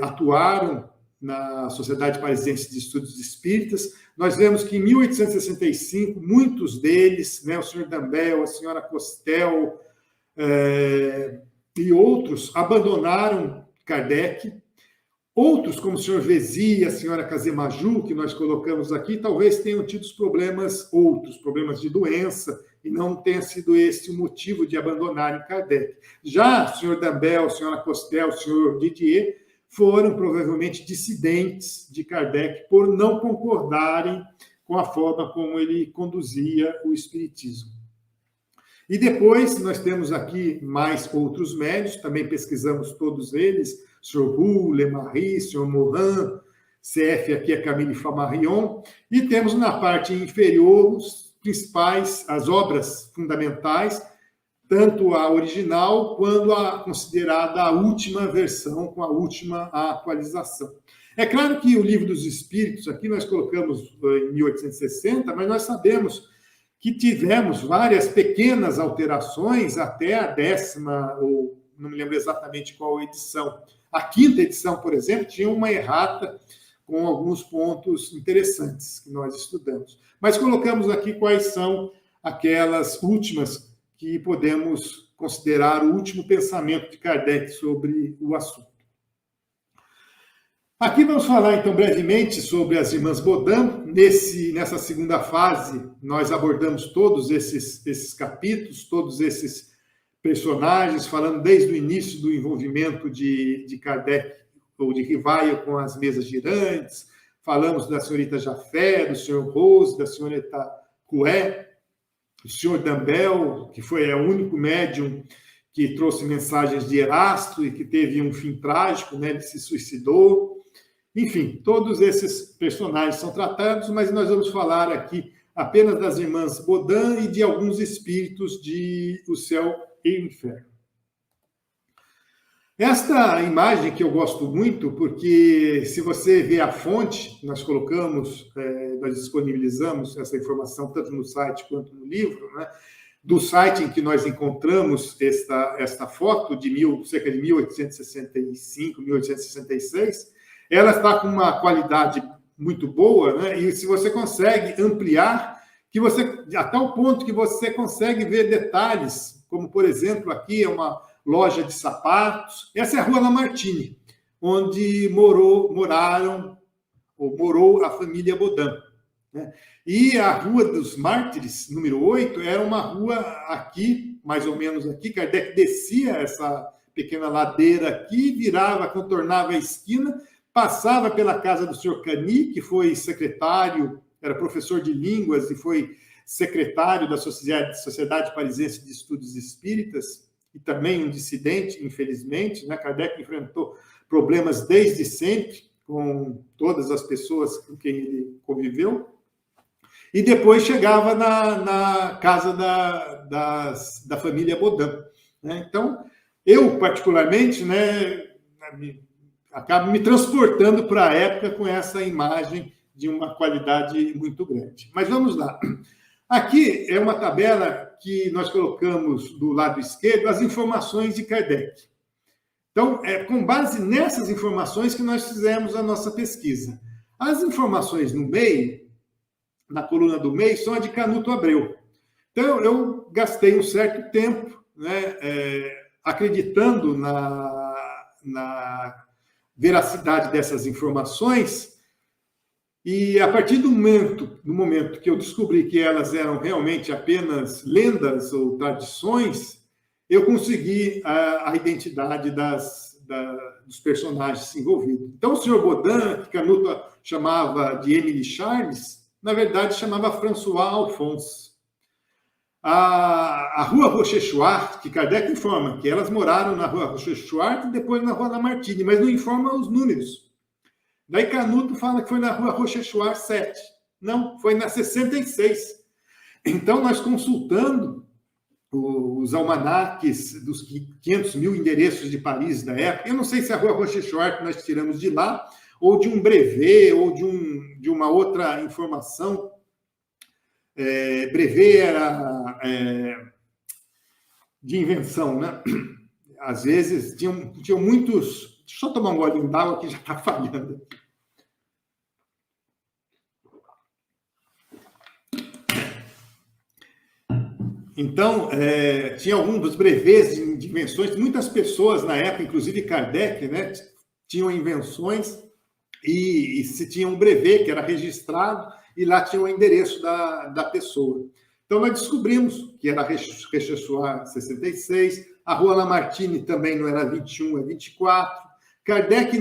atuaram na Sociedade Parisiense de Estudos Espíritas. Nós vemos que em 1865, muitos deles, né, o senhor Dambel, a senhora Costel e outros, abandonaram Kardec. Outros, como o senhor Vezi e a senhora Kazemaju, que nós colocamos aqui, talvez tenham tido outros problemas de doença, e não tenha sido esse o motivo de abandonarem Kardec. Já o senhor Dambel, a senhora Costel, o senhor Didier, foram provavelmente dissidentes de Kardec por não concordarem com a forma como ele conduzia o espiritismo. E depois nós temos aqui mais outros médios, também pesquisamos todos eles, Sr. Roux, Lemarie, Sr. Morin, CF aqui é Camille Flammarion, e temos na parte inferior os principais, as obras fundamentais, tanto a original quanto a considerada a última versão, com a última atualização. É claro que o Livro dos Espíritos, aqui nós colocamos em 1860, mas nós sabemos que tivemos várias pequenas alterações até a 10ª, ou não me lembro exatamente qual edição. A 5ª edição, por exemplo, tinha uma errata com alguns pontos interessantes que nós estudamos. Mas colocamos aqui quais são aquelas últimas que podemos considerar o último pensamento de Kardec sobre o assunto. Aqui vamos falar, então, brevemente sobre as Irmãs Baudin. Nessa segunda fase, nós abordamos todos esses capítulos, todos esses personagens, falando desde o início do envolvimento de Kardec ou de Rivaio com as mesas girantes, falamos da senhorita Jafé, do senhor Rose, da senhorita Coué, do senhor Dambel, que foi o único médium que trouxe mensagens de Erasto e que teve um fim trágico, né? Ele se suicidou. Enfim, todos esses personagens são tratados, mas nós vamos falar aqui apenas das irmãs Bodin e de alguns espíritos de O Céu e o Inferno. Esta imagem que eu gosto muito, porque se você vê a fonte, nós colocamos, nós disponibilizamos essa informação tanto no site quanto no livro, né? Do site em que nós encontramos esta foto de cerca de 1865, 1866, ela está com uma qualidade muito boa, né? E se você consegue ampliar, a tal ponto que você consegue ver detalhes, como, por exemplo, aqui é uma loja de sapatos. Essa é a Rua Lamartine, onde morou a família Bodin, né? E a Rua dos Mártires, número 8, era uma rua aqui, mais ou menos aqui. Kardec descia essa pequena ladeira aqui, virava, contornava a esquina, passava pela casa do Sr. Cani, que foi secretário, era professor de línguas e foi secretário da Sociedade Parisiense de Estudos Espíritas, e também um dissidente, infelizmente, né? Kardec enfrentou problemas desde sempre com todas as pessoas com quem ele conviveu. E depois chegava na casa da família Bodin, né? Então, eu, particularmente, né, acabo me transportando para a época com essa imagem de uma qualidade muito grande. Mas vamos lá. Aqui é uma tabela que nós colocamos do lado esquerdo as informações de Kardec. Então, é com base nessas informações que nós fizemos a nossa pesquisa. As informações no meio, na coluna do meio, são a de Canuto Abreu. Então, eu gastei um certo tempo, né, acreditando na veracidade dessas informações, e a partir do momento que eu descobri que elas eram realmente apenas lendas ou tradições, eu consegui a identidade dos personagens envolvidos. Então, o Sr. Bodin, que Canuto chamava de Émile Charles, na verdade chamava François Alphonse. A Rua Rochechouart, que Kardec informa que elas moraram na Rua Rochechouart e depois na Rua Lamartine, mas não informa os números. Daí Canuto fala que foi na Rua Rochechouart 7. Não, foi na 66. Então, nós consultando os almanaques dos 500 mil endereços de Paris da época, eu não sei se a Rua Rochechouart nós tiramos de lá, ou de um brevet, ou de uma outra informação. Brevet era de invenção, né? Às vezes, tinham muitos... Deixa eu só tomar um golinho d'água que já está falhando. Então, tinha alguns dos brevets de invenções. Muitas pessoas na época, inclusive Kardec, né, tinham invenções e se tinha um brevet que era registrado e lá tinha o endereço da pessoa. Então, nós descobrimos que era Rochechouart 66, a Rua Lamartine também não era 21, é 24. Kardec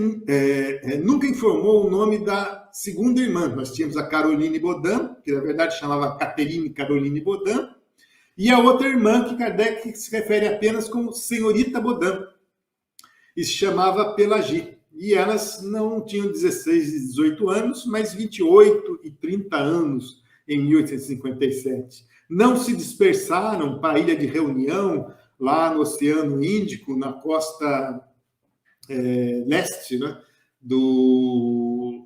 nunca informou o nome da segunda irmã. Nós tínhamos a Caroline Bodin, que na verdade chamava Catherine Caroline Bodin, e a outra irmã que Kardec se refere apenas como Senhorita Bodin, e se chamava Pelagie. E elas não tinham 16 e 18 anos, mas 28 e 30 anos em 1857. Não se dispersaram para a Ilha de Reunião, lá no Oceano Índico, na costa leste, né,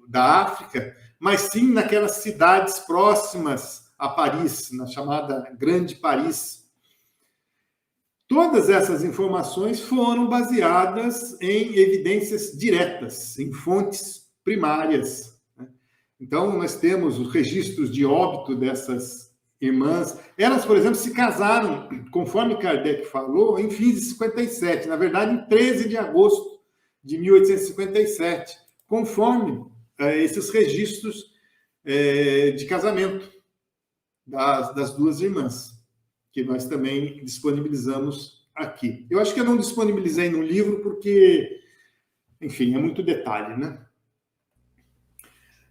da África, mas sim naquelas cidades próximas a Paris, na chamada Grande Paris. Todas essas informações foram baseadas em evidências diretas, em fontes primárias, né? Então, nós temos os registros de óbito dessas irmãs. Elas, por exemplo, se casaram, conforme Kardec falou, em fins de 57, na verdade, em 13 de agosto de 1857, conforme esses registros de casamento das duas irmãs, que nós também disponibilizamos aqui. Eu acho que eu não disponibilizei no livro porque, enfim, é muito detalhe, né?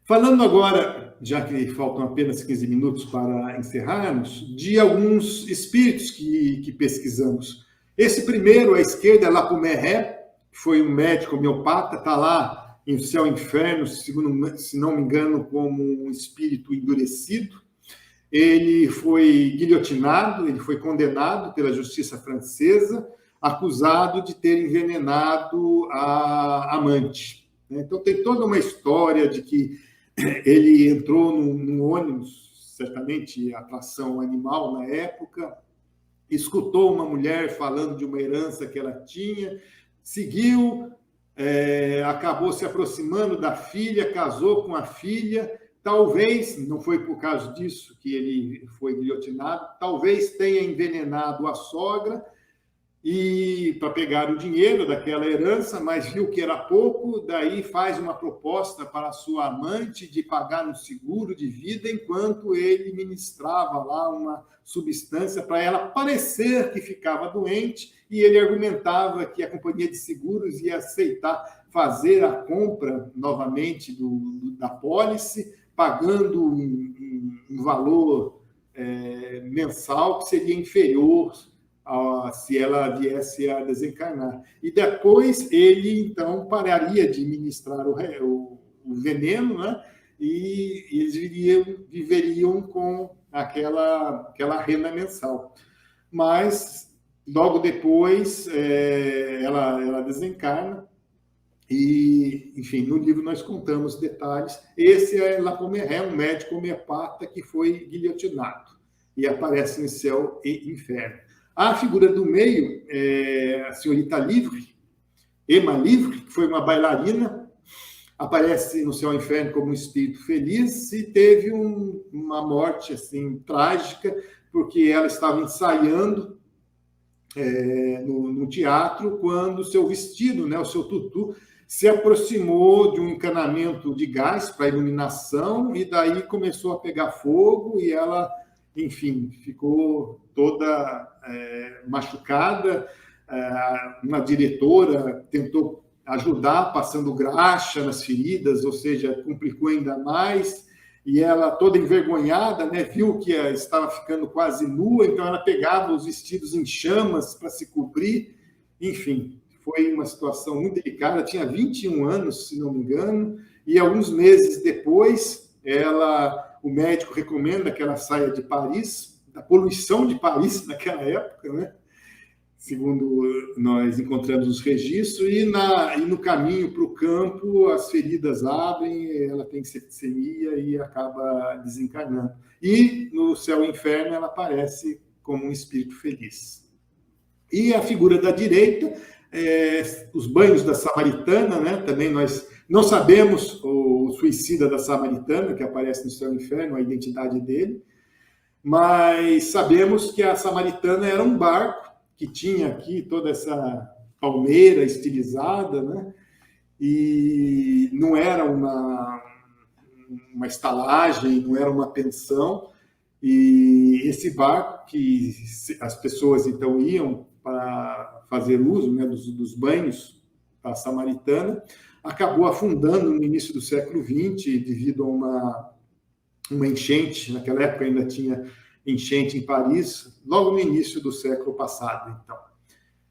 Falando agora, já que faltam apenas 15 minutos para encerrarmos, de alguns espíritos que pesquisamos. Esse primeiro, à esquerda, é Lapomeré, que foi um médico homeopata, está lá em Céu e Inferno, se não me engano, como um espírito endurecido. Ele foi guilhotinado, ele foi condenado pela justiça francesa, acusado de ter envenenado a amante. Então, tem toda uma história de que ele entrou num ônibus, certamente atração animal na época, escutou uma mulher falando de uma herança que ela tinha, seguiu, acabou se aproximando da filha, casou com a filha. Talvez, não foi por causa disso que ele foi guilhotinado, talvez tenha envenenado a sogra e para pegar o dinheiro daquela herança, mas viu que era pouco, daí faz uma proposta para a sua amante de pagar um seguro de vida enquanto ele ministrava lá uma substância para ela parecer que ficava doente, e ele argumentava que a companhia de seguros ia aceitar fazer a compra novamente da apólice, pagando um valor mensal que seria inferior se ela viesse a desencarnar. E depois ele, então, pararia de ministrar o veneno, né? E eles viveriam com aquela renda mensal. Mas, logo depois, ela desencarna. E, enfim, no livro nós contamos detalhes. Esse é Lapomeré, um médico homeopata que foi guilhotinado e aparece em Céu e Inferno. A figura do meio é a senhorita Livre, Emma Livre, que foi uma bailarina, aparece no Céu e Inferno como um espírito feliz e teve uma morte assim trágica, porque ela estava ensaiando no teatro quando o seu vestido, né, o seu tutu, se aproximou de um encanamento de gás para iluminação e daí começou a pegar fogo e ela, enfim, ficou toda machucada. Uma diretora tentou ajudar, passando graxa nas feridas, ou seja, complicou ainda mais. E ela, toda envergonhada, né, viu que estava ficando quase nua, então ela pegava os vestidos em chamas para se cobrir. Enfim, foi uma situação muito delicada. Tinha 21 anos, se não me engano, e alguns meses depois, o médico recomenda que ela saia de Paris, da poluição de Paris naquela época, né? Segundo nós encontramos os registros, e no caminho para o campo, as feridas abrem, ela tem septicemia e acaba desencarnando. E no Céu e Inferno ela aparece como um espírito feliz. E a figura da direita, os banhos da Samaritana, né? Também nós não sabemos o suicida da Samaritana, que aparece no Céu e Inferno, a identidade dele, mas sabemos que a Samaritana era um barco que tinha aqui toda essa palmeira estilizada, né? E não era uma estalagem, não era uma pensão, e esse barco que as pessoas então iam para fazer uso, né, dos banhos da Samaritana, acabou afundando no início do século XX devido a uma enchente. Naquela época ainda tinha enchente em Paris, logo no início do século passado.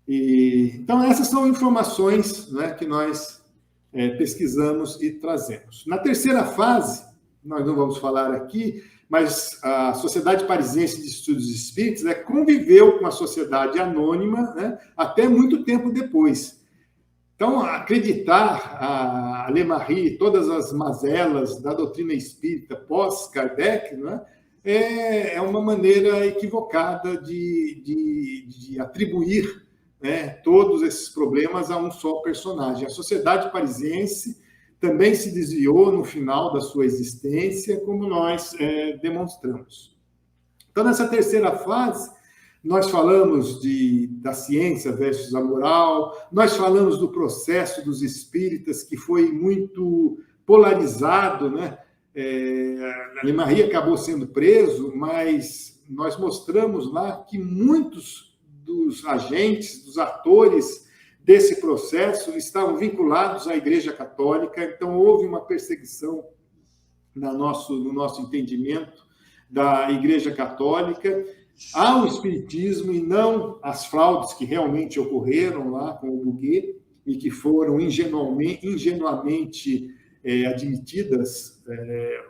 Então essas são informações, né, que nós pesquisamos e trazemos. Na terceira fase, nós não vamos falar aqui, mas a Sociedade Parisiense de Estudos Espíritas conviveu com a sociedade anônima, né, até muito tempo depois. Então, acreditar a Lemarie, todas as mazelas da doutrina espírita pós-Kardec, né, é uma maneira equivocada de atribuir, né, todos esses problemas a um só personagem. A Sociedade Parisiense também se desviou no final da sua existência, como nós demonstramos. Então, nessa terceira fase, nós falamos da ciência versus a moral, nós falamos do processo dos espíritas, que foi muito polarizado, né? A Lemarie acabou sendo preso, mas nós mostramos lá que muitos dos agentes, dos atores desse processo estavam vinculados à Igreja Católica, então houve uma perseguição no nosso entendimento da Igreja Católica, ao Espiritismo e não às fraudes que realmente ocorreram lá com o Buguet e que foram ingenuamente admitidas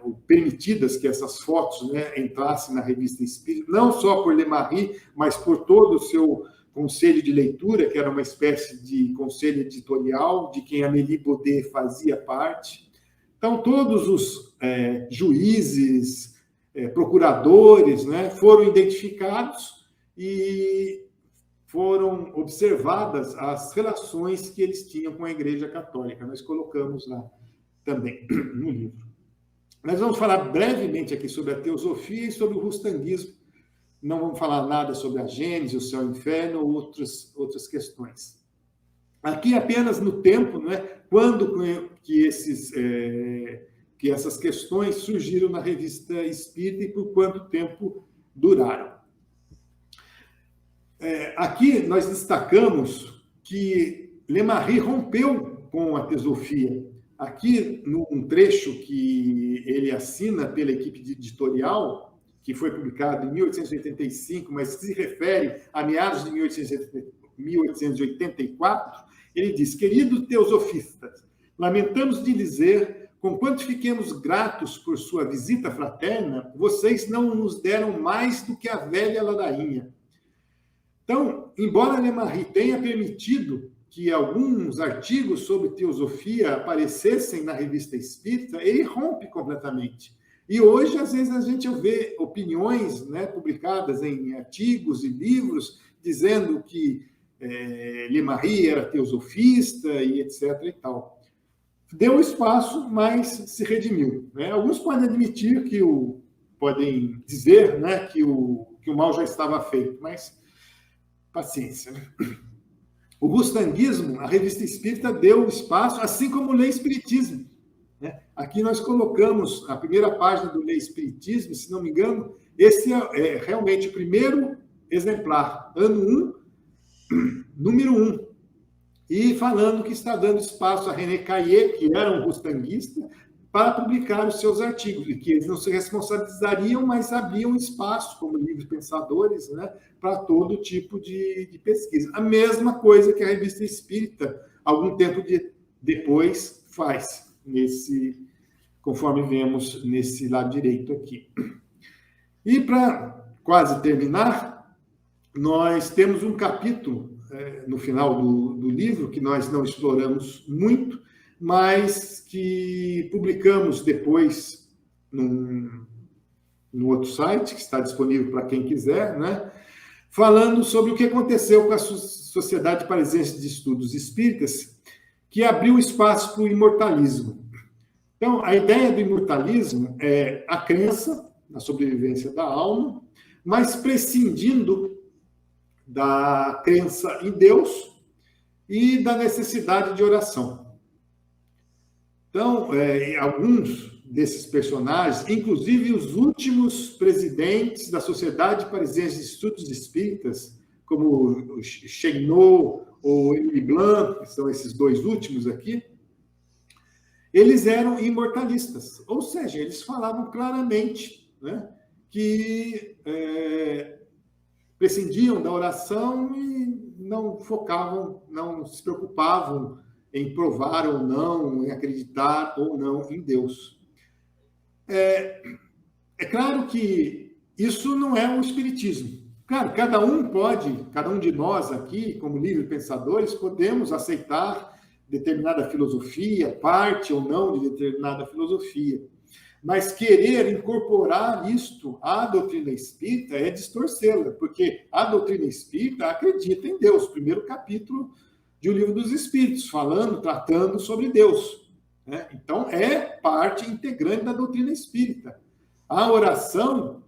ou permitidas que essas fotos, né, entrassem na Revista Espírita, não só por Lemarie, mas por todo o seu conselho de leitura, que era uma espécie de conselho editorial, de quem Amélie Baudet fazia parte. Então, todos os juízes, procuradores, né, foram identificados e foram observadas as relações que eles tinham com a Igreja Católica. Nós colocamos lá também no livro. Nós vamos falar brevemente aqui sobre a teosofia e sobre o rustanguismo. Não vamos falar nada sobre a Gênese, o céu e o inferno ou outras questões. Aqui apenas no tempo, né, quando que essas questões surgiram na Revista Espírita e por quanto tempo duraram. Aqui nós destacamos que Lemarie rompeu com a teosofia. Aqui, num trecho que ele assina pela equipe de editorial, que foi publicado em 1885, mas se refere a meados de 1884, ele diz: queridos teosofistas, lamentamos de dizer, conquanto fiquemos gratos por sua visita fraterna, vocês não nos deram mais do que a velha ladainha. Então, embora Lemarie tenha permitido que alguns artigos sobre teosofia aparecessem na Revista Espírita, ele rompe completamente. E hoje, às vezes, a gente vê opiniões, né, publicadas em artigos e livros dizendo que Lemarie era teosofista e etc. e tal. Deu espaço, mas se redimiu, né? Alguns podem admitir podem dizer, né, que o mal já estava feito, mas paciência, né? O rustanguismo, a Revista Espírita deu espaço, assim como o Lei Espiritismo. Aqui nós colocamos a primeira página do Lei Espiritismo, se não me engano, esse é realmente o primeiro exemplar, ano 1, número 1. E falando que está dando espaço a René Caillet, que era um rustanguista, para publicar os seus artigos, e que eles não se responsabilizariam, mas abriam espaço, como livros pensadores, né, para todo tipo de pesquisa. A mesma coisa que a Revista Espírita, algum tempo depois, faz, conforme vemos nesse lado direito aqui. E para quase terminar, nós temos um capítulo no final do livro, que nós não exploramos muito, mas que publicamos depois no outro site, que está disponível para quem quiser, né? Falando sobre o que aconteceu com a Sociedade Parisiense de Estudos Espíritas, que abriu espaço para o imortalismo. Então, a ideia do imortalismo é a crença na sobrevivência da alma, mas prescindindo da crença em Deus e da necessidade de oração. Então, alguns desses personagens, inclusive os últimos presidentes da Sociedade Parisiense de Estudos Espíritas, como o Cheynot ou Émile Blanc, que são esses dois últimos aqui, eles eram imortalistas, ou seja, eles falavam claramente, né, que prescindiam da oração e não focavam, não se preocupavam em provar ou não, em acreditar ou não em Deus. É claro que isso não é um espiritismo. Claro, cada um de nós aqui, como livres pensadores, podemos aceitar determinada filosofia, parte ou não de determinada filosofia. Mas querer incorporar isto à doutrina espírita é distorcê-la, porque a doutrina espírita acredita em Deus. Primeiro capítulo de O Livro dos Espíritos, tratando sobre Deus, né? Então, é parte integrante da doutrina espírita. A oração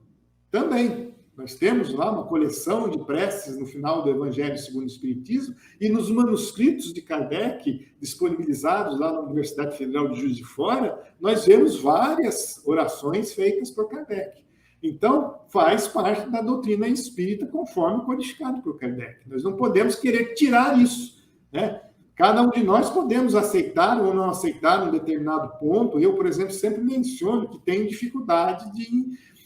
também. Nós temos lá uma coleção de preces no final do Evangelho segundo o Espiritismo, e nos manuscritos de Kardec, disponibilizados lá na Universidade Federal de Juiz de Fora, nós vemos várias orações feitas por Kardec. Então, faz parte da doutrina espírita, conforme codificado por Kardec. Nós não podemos querer tirar isso, né? Cada um de nós podemos aceitar ou não aceitar um determinado ponto. Eu, por exemplo, sempre menciono que tenho dificuldade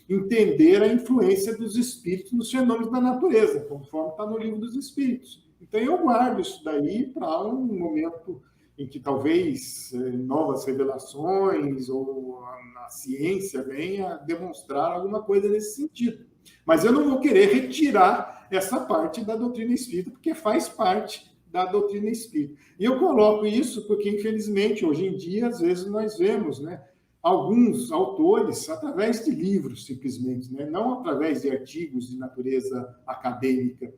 entender a influência dos espíritos nos fenômenos da natureza, conforme está no Livro dos Espíritos. Então, eu guardo isso daí para um momento em que talvez novas revelações ou a ciência venha demonstrar alguma coisa nesse sentido. Mas eu não vou querer retirar essa parte da doutrina espírita, porque faz parte da doutrina espírita. E eu coloco isso porque, infelizmente, hoje em dia, às vezes nós vemos, né, alguns autores, através de livros, simplesmente, né, não através de artigos de natureza acadêmica,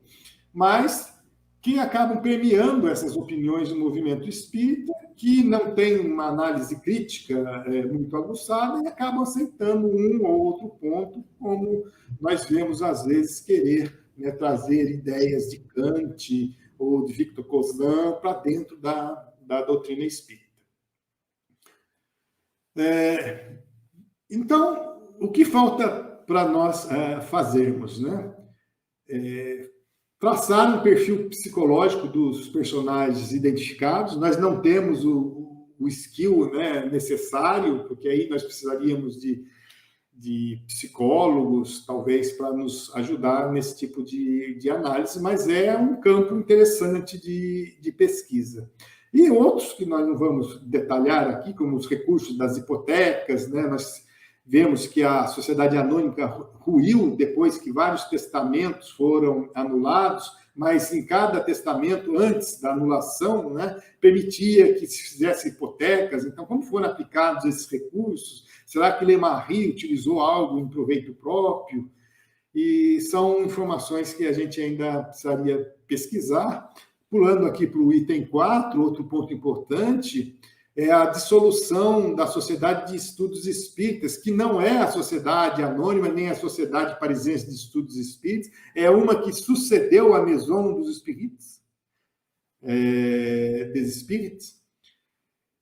mas que acabam permeando essas opiniões do movimento espírita, que não tem uma análise crítica muito aguçada e acabam aceitando um ou outro ponto, como nós vemos, às vezes, querer, né, trazer ideias de Kant ou de Victor Kozlan para dentro da doutrina espírita. Então, o que falta para nós fazermos, né? Traçar um perfil psicológico dos personagens identificados. Nós não temos o skill, né, necessário, porque aí nós precisaríamos de psicólogos, talvez, para nos ajudar nesse tipo de análise, mas é um campo interessante de pesquisa. E outros que nós não vamos detalhar aqui, como os recursos das hipotecas, né? Nós vemos que a Sociedade Anônima ruiu depois que vários testamentos foram anulados, mas em cada testamento, antes da anulação, né, permitia que se fizesse hipotecas. Então, como foram aplicados esses recursos? Será que Lemarri utilizou algo em proveito próprio? E são informações que a gente ainda precisaria pesquisar. Pulando aqui para o item 4, outro ponto importante é a dissolução da Sociedade de Estudos Espíritas, que não é a Sociedade Anônima, nem a Sociedade Parisiense de Estudos Espíritas, é uma que sucedeu à Maison dos Espíritos, des Espíritos,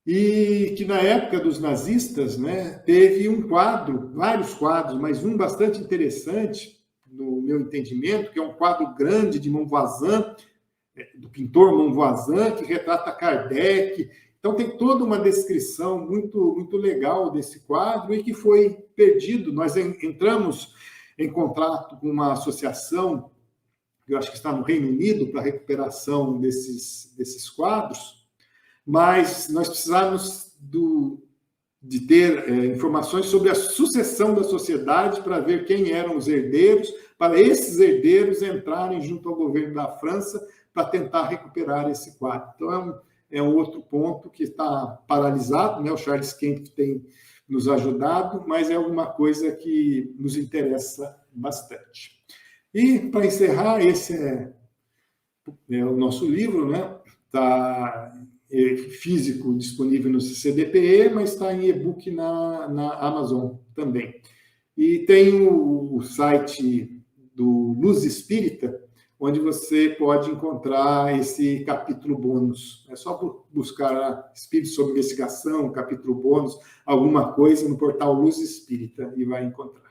e que na época dos nazistas, né, teve um quadro, vários quadros, mas um bastante interessante, no meu entendimento, que é um quadro grande de Monvoisin, do pintor Monvoisin, que retrata Kardec. Então, tem toda uma descrição muito, muito legal desse quadro e que foi perdido. Nós entramos em contato com uma associação, que eu acho que está no Reino Unido, para a recuperação desses quadros, mas nós precisamos de ter informações sobre a sucessão da sociedade para ver quem eram os herdeiros, para esses herdeiros entrarem junto ao governo da França para tentar recuperar esse quadro. Então, é um outro ponto que está paralisado, né? O Charles Kemp tem nos ajudado, mas é alguma coisa que nos interessa bastante. E, para encerrar, esse é o nosso livro, né? Está físico disponível no CCDPE, mas está em e-book na Amazon também. E tem o site do Luz Espírita, onde você pode encontrar esse capítulo bônus. É só buscar Espírito sob Investigação, capítulo bônus, alguma coisa no portal Luz Espírita e vai encontrar.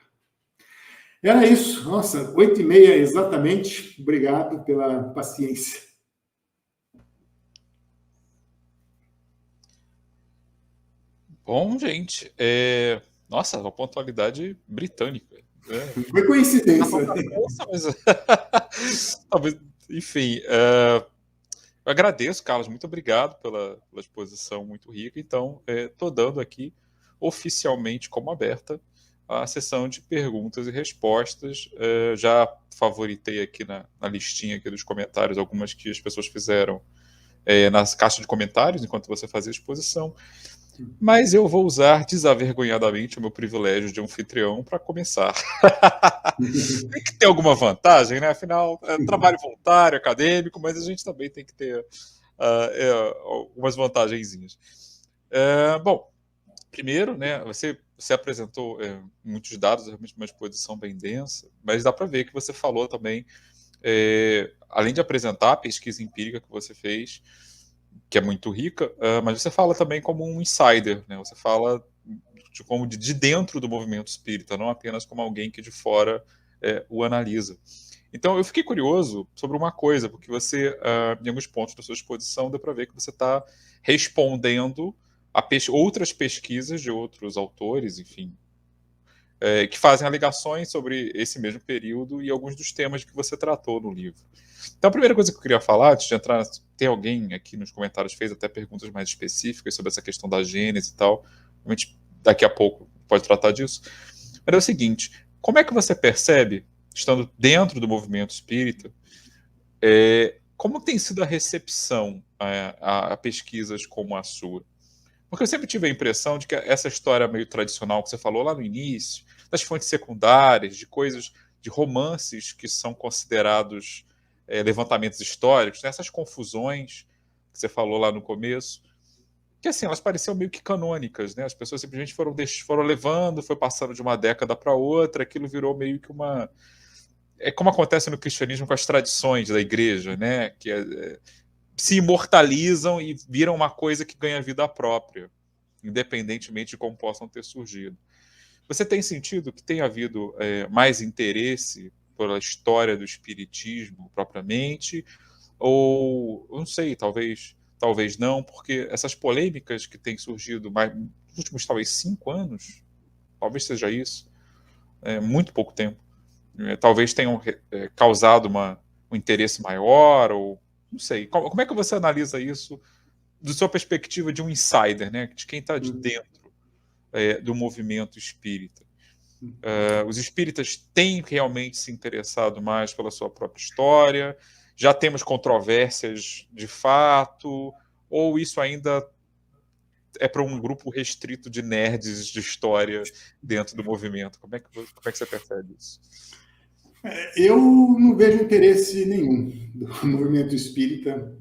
Era isso. Nossa, 8h30 exatamente. Obrigado pela paciência. Bom, gente, nossa, uma pontualidade britânica. Foi coincidência. Talvez, enfim, eu agradeço, Carlos, muito obrigado pela exposição muito rica. Então, estou dando aqui oficialmente como aberta a sessão de perguntas e respostas. Já favoritei aqui na listinha aqui dos comentários algumas que as pessoas fizeram nas caixas de comentários enquanto você fazia a exposição. Mas eu vou usar desavergonhadamente o meu privilégio de anfitrião para começar. Tem que ter alguma vantagem, né? Afinal, trabalho voluntário, acadêmico, mas a gente também tem que ter algumas vantagenzinhas. Bom, primeiro, né, você apresentou muitos dados, realmente uma exposição bem densa, mas dá para ver que você falou também, além de apresentar a pesquisa empírica que você fez, que é muito rica, mas você fala também como um insider, né? Você fala como de dentro do movimento espírita, não apenas como alguém que de fora o analisa. Então, eu fiquei curioso sobre uma coisa, porque você, em alguns pontos da sua exposição, deu para ver que você está respondendo a outras pesquisas de outros autores, enfim, que fazem alegações sobre esse mesmo período e alguns dos temas que você tratou no livro. Então, a primeira coisa que eu queria falar, antes de entrar, tem alguém aqui nos comentários fez até perguntas mais específicas sobre essa questão da Gênese e tal, a gente daqui a pouco pode tratar disso, mas é o seguinte, como é que você percebe, estando dentro do movimento espírita, como tem sido a recepção a pesquisas como a sua? Porque eu sempre tive a impressão de que essa história meio tradicional que você falou lá no início, das fontes secundárias, de coisas, de romances que são considerados levantamentos históricos, né? Essas confusões que você falou lá no começo, que assim, elas pareciam meio que canônicas, né? As pessoas simplesmente foram levando, foi passando de uma década para outra, aquilo virou meio que uma... É como acontece no cristianismo com as tradições da igreja, né? Que se imortalizam e viram uma coisa que ganha vida própria, independentemente de como possam ter surgido. Você tem sentido que tem havido mais interesse pela história do espiritismo propriamente? Ou, não sei, talvez não, porque essas polêmicas que têm surgido nos últimos, talvez, 5 anos, talvez seja isso, muito pouco tempo, talvez tenham causado um interesse maior, ou não sei. Como é que você analisa isso da sua perspectiva de um insider, né? De quem está de dentro do movimento espírita? Os espíritas têm realmente se interessado mais pela sua própria história? Já temos controvérsias de fato? Ou isso ainda é para um grupo restrito de nerds de história dentro do movimento? Como é que você percebe isso? Eu não vejo interesse nenhum do movimento espírita,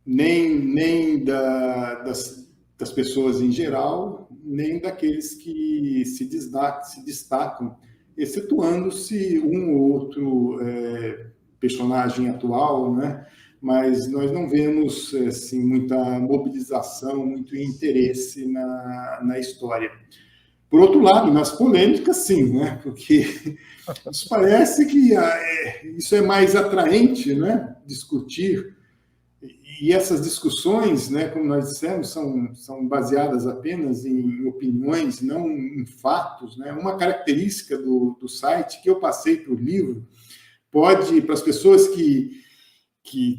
nem das pessoas em geral, nem daqueles que se destacam, excetuando-se um ou outro personagem atual, né? Mas nós não vemos assim, muita mobilização, muito interesse na história. Por outro lado, nas polêmicas, sim, né? Porque nos parece que isso é mais atraente, né? Discutir. E essas discussões, né, como nós dissemos, são baseadas apenas em opiniões, não em fatos. Né? Uma característica do site que eu passei para o livro pode, para as pessoas que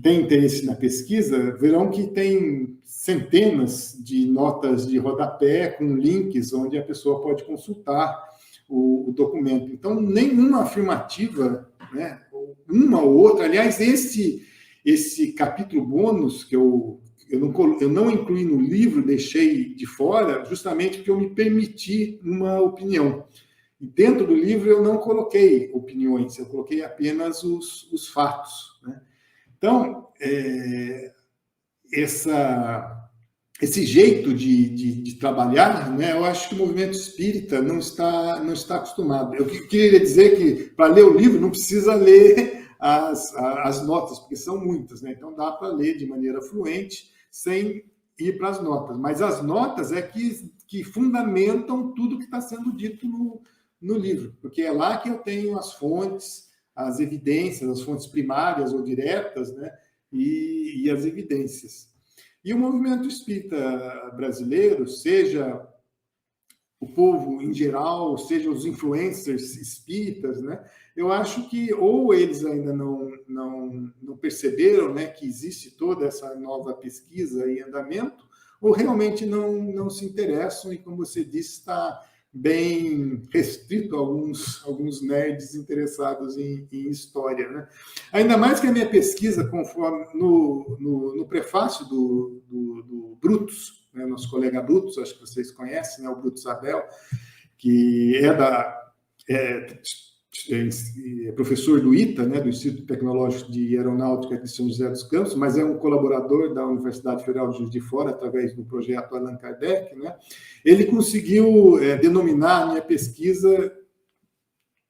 têm interesse na pesquisa, verão que tem centenas de notas de rodapé com links onde a pessoa pode consultar o documento. Então, nenhuma afirmativa, né, uma ou outra. Aliás, esse capítulo bônus que eu não incluí no livro, deixei de fora, justamente porque eu me permiti uma opinião. E dentro do livro eu não coloquei opiniões, eu coloquei apenas os fatos. Né? Então, esse jeito de trabalhar, né, eu acho que o movimento espírita não está acostumado. Eu queria dizer que, para ler o livro, não precisa ler as notas, porque são muitas, né? Então dá para ler de maneira fluente, sem ir para as notas. Mas as notas é que fundamentam tudo que está sendo dito no livro, porque é lá que eu tenho as fontes, as evidências, as fontes primárias ou diretas, né? E as evidências. E o movimento espírita brasileiro, seja o povo em geral, seja os influencers espíritas, né? Eu acho que ou eles ainda não perceberam, né, que existe toda essa nova pesquisa em andamento, ou realmente não se interessam e, como você disse, está bem restrito a alguns nerds interessados em história. Né? Ainda mais que a minha pesquisa, conforme no prefácio do Brutus, né, nosso colega Brutus, acho que vocês conhecem, né, o Brutus Abel, que é professor do ITA, né, do Instituto Tecnológico de Aeronáutica de São José dos Campos, mas é um colaborador da Universidade Federal de Juiz de Fora, através do projeto Allan Kardec. Né? Ele conseguiu denominar a minha pesquisa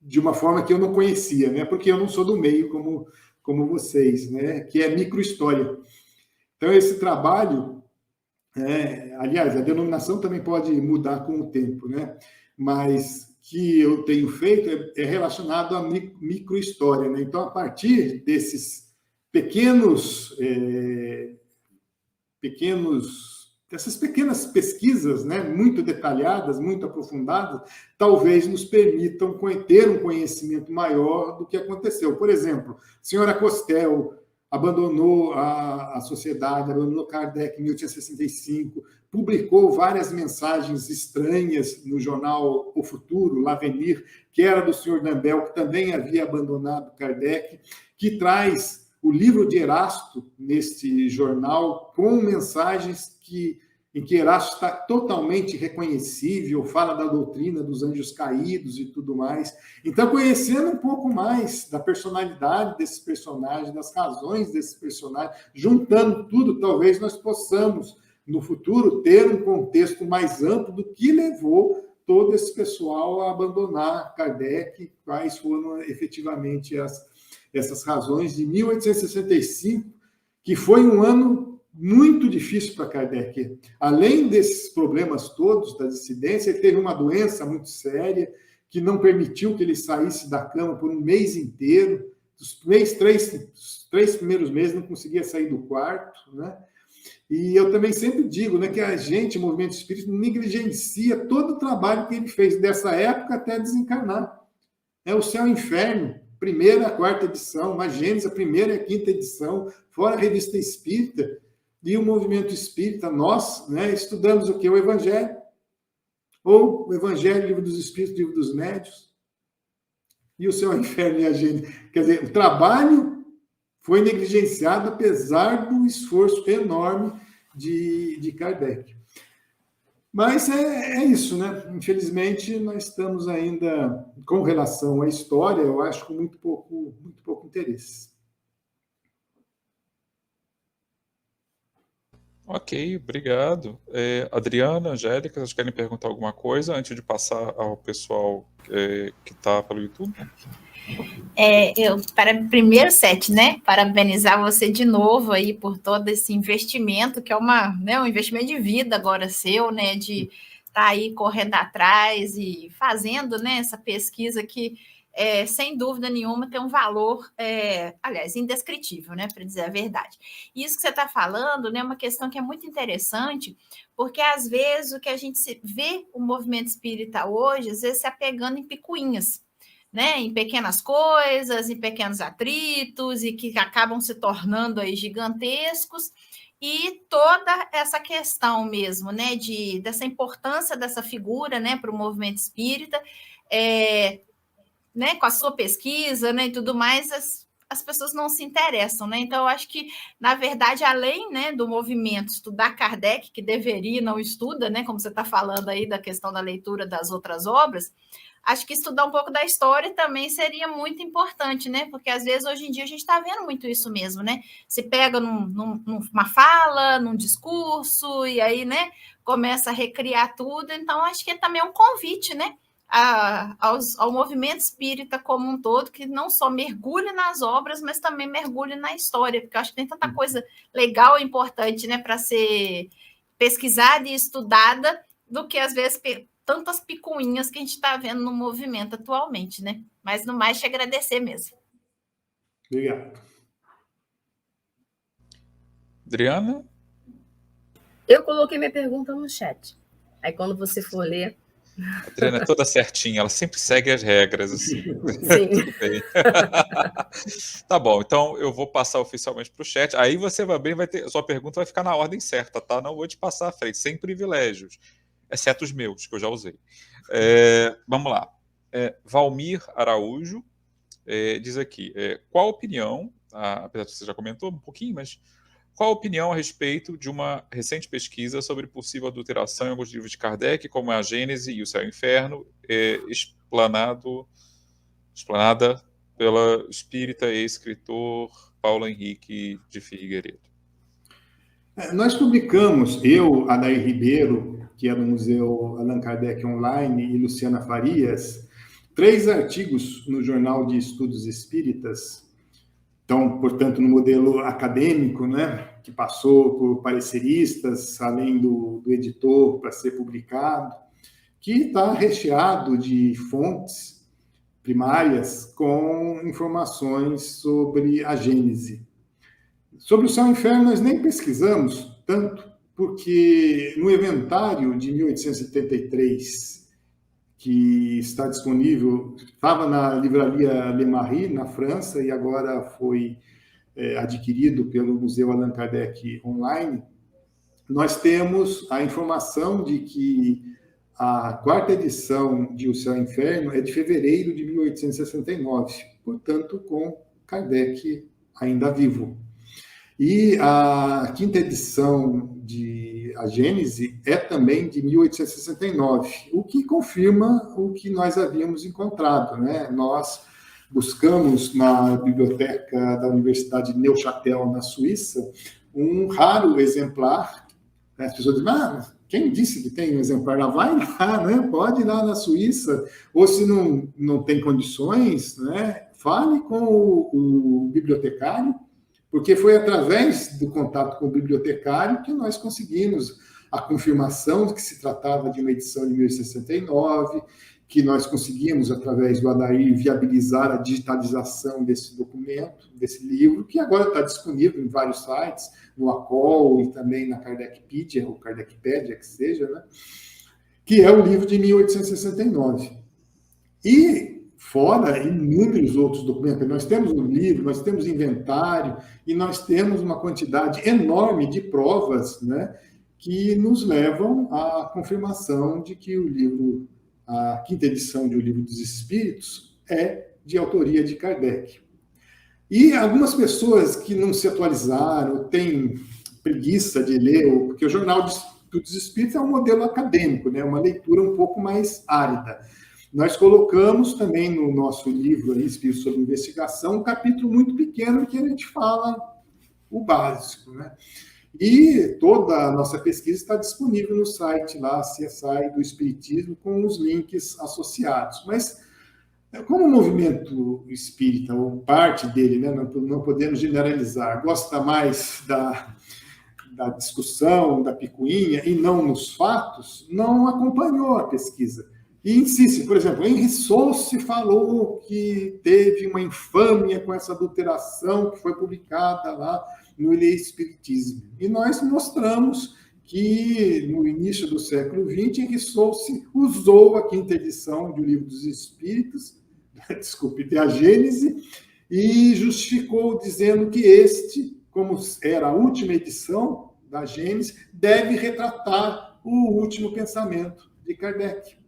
de uma forma que eu não conhecia, né, porque eu não sou do meio como vocês, né, que é microhistória. Então, esse trabalho, aliás, a denominação também pode mudar com o tempo, né, mas que eu tenho feito é relacionado à microhistória. Né? Então, a partir desses pequenos essas pequenas pesquisas, né, muito detalhadas, muito aprofundadas, talvez nos permitam ter um conhecimento maior do que aconteceu. Por exemplo, a senhora Costel abandonou a sociedade, abandonou Kardec em 1865, publicou várias mensagens estranhas no jornal O Futuro, L'Avenir, que era do senhor Dambel, que também havia abandonado Kardec, que traz o livro de Erasto neste jornal, com mensagens em que Erasto está totalmente reconhecível, fala da doutrina dos anjos caídos e tudo mais. Então, conhecendo um pouco mais da personalidade desses personagens, das razões desses personagens, juntando tudo, talvez nós possamos, no futuro, ter um contexto mais amplo do que levou todo esse pessoal a abandonar Kardec, quais foram efetivamente essas razões de 1865, que foi um ano muito difícil para Kardec. Além desses problemas todos da dissidência, ele teve uma doença muito séria que não permitiu que ele saísse da cama por um mês inteiro. Os três primeiros meses não conseguia sair do quarto, né? E eu também sempre digo, né, que a gente, o movimento espírita, negligencia todo o trabalho que ele fez dessa época até desencarnar. É o Céu e Inferno, primeira a quarta edição, a Gênesis, a primeira e a quinta edição, fora a Revista Espírita. E o movimento espírita, nós, né, estudamos o que? O Evangelho. Ou o Evangelho, Livro dos Espíritos, Livro dos Médios. E o Céu, o Inferno e a Gênesis. Quer dizer, o trabalho foi negligenciado, apesar do esforço enorme de Kardec. Mas é isso, né? Infelizmente, nós estamos ainda, com relação à história, eu acho, com muito pouco interesse. Ok, obrigado. Adriana, Angélica, vocês querem perguntar alguma coisa antes de passar ao pessoal que está pelo YouTube? Primeiro, Sete, né? Parabenizar você de novo aí por todo esse investimento, que é um investimento de vida agora seu, né? De estar aí correndo atrás e fazendo, né, essa pesquisa que, sem dúvida nenhuma, tem um valor, aliás, indescritível, né? Para dizer a verdade. Isso que você está falando, né, é uma questão que é muito interessante, porque às vezes o que a gente vê o movimento espírita hoje, às vezes se apegando em picuinhas, né, em pequenas coisas, em pequenos atritos, e que acabam se tornando aí gigantescos, e toda essa questão mesmo, né, dessa importância dessa figura, né, para o movimento espírita, né, com a sua pesquisa, né, e tudo mais, as pessoas não se interessam, né? Então, eu acho que, na verdade, além, né, do movimento estudar Kardec, que deveria, não estuda, né, como você está falando aí da questão da leitura das outras obras, acho que estudar um pouco da história também seria muito importante, né? Porque, às vezes, hoje em dia, a gente está vendo muito isso mesmo, né? Se pega numa fala, num discurso, e aí, né, começa a recriar tudo. Então, acho que também é um convite, né, ao movimento espírita como um todo, que não só mergulhe nas obras, mas também mergulhe na história, porque eu acho que tem tanta coisa legal e importante, né, para ser pesquisada e estudada, do que, às vezes, tantas picuinhas que a gente está vendo no movimento atualmente, né? Mas, no mais, te agradecer mesmo. Obrigado. Adriana? Eu coloquei minha pergunta no chat. Aí, quando você for ler... A Adriana é toda certinha, ela sempre segue as regras, assim. Sim. Tudo bem. Tá bom, então eu vou passar oficialmente para o chat. Aí você vai ter... Sua pergunta vai ficar na ordem certa, tá? Não vou te passar à frente, sem privilégios. Exceto os meus, que eu já usei. Vamos lá. Valmir Araújo diz aqui, qual a opinião, apesar de você já comentou um pouquinho, mas qual a opinião a respeito de uma recente pesquisa sobre possível adulteração em alguns livros de Kardec, como a Gênese e o Céu e o Inferno, explanada pela espírita e escritor Paulo Henrique de Figueiredo? Nós publicamos, eu, Adair Ribeiro, que é do Museu Allan Kardec Online, e Luciana Farias, 3 artigos no Jornal de Estudos Espíritas, então, portanto, no modelo acadêmico, né, que passou por pareceristas, além do editor para ser publicado, que está recheado de fontes primárias com informações sobre a Gênese. Sobre o Céu e o Inferno, nós nem pesquisamos tanto, porque no inventário de 1873, que está disponível, estava na livraria Le Marie, na França, e agora foi adquirido pelo Museu Allan Kardec online, nós temos a informação de que a quarta edição de O Céu e o Inferno é de fevereiro de 1869, portanto, com Kardec ainda vivo. E a quinta edição de A Gênese é também de 1869, o que confirma o que nós havíamos encontrado, né? Nós buscamos na biblioteca da Universidade de Neuchâtel, na Suíça, um raro exemplar. As pessoas dizem, quem disse que tem um exemplar lá? Vai lá, né? Pode ir lá na Suíça, ou se não tem condições, né? Fale com o bibliotecário, porque foi através do contato com o bibliotecário que nós conseguimos a confirmação de que se tratava de uma edição de 1069, que nós conseguimos, através do Adair, viabilizar a digitalização desse documento, desse livro, que agora está disponível em vários sites, no ACOL e também na Kardecpedia, ou Kardecpedia, que seja, né? Que é o livro de 1869. E, fora inúmeros outros documentos, nós temos um livro, nós temos inventário, e nós temos uma quantidade enorme de provas, né, que nos levam à confirmação de que o livro, a quinta edição de O Livro dos Espíritos, é de autoria de Kardec. E algumas pessoas que não se atualizaram, têm preguiça de ler, porque o Jornal dos Espíritos é um modelo acadêmico, né, uma leitura um pouco mais árida. Nós colocamos também no nosso livro, aí, Espírito sob Investigação, um capítulo muito pequeno que a gente fala o básico, né? E toda a nossa pesquisa está disponível no site lá, CSI do Espiritismo, com os links associados. Mas, como o movimento espírita, ou parte dele, né, não podemos generalizar, gosta mais da discussão, da picuinha, e não nos fatos, não acompanhou a pesquisa. E insiste, por exemplo, Henri Sousse falou que teve uma infâmia com essa adulteração que foi publicada lá no Espiritismo. E nós mostramos que, no início do século XX, Henri Sousse usou a quinta edição do Livro dos Espíritos, de A Gênese, e justificou dizendo que este, como era a última edição da Gênese, deve retratar o último pensamento de Kardec.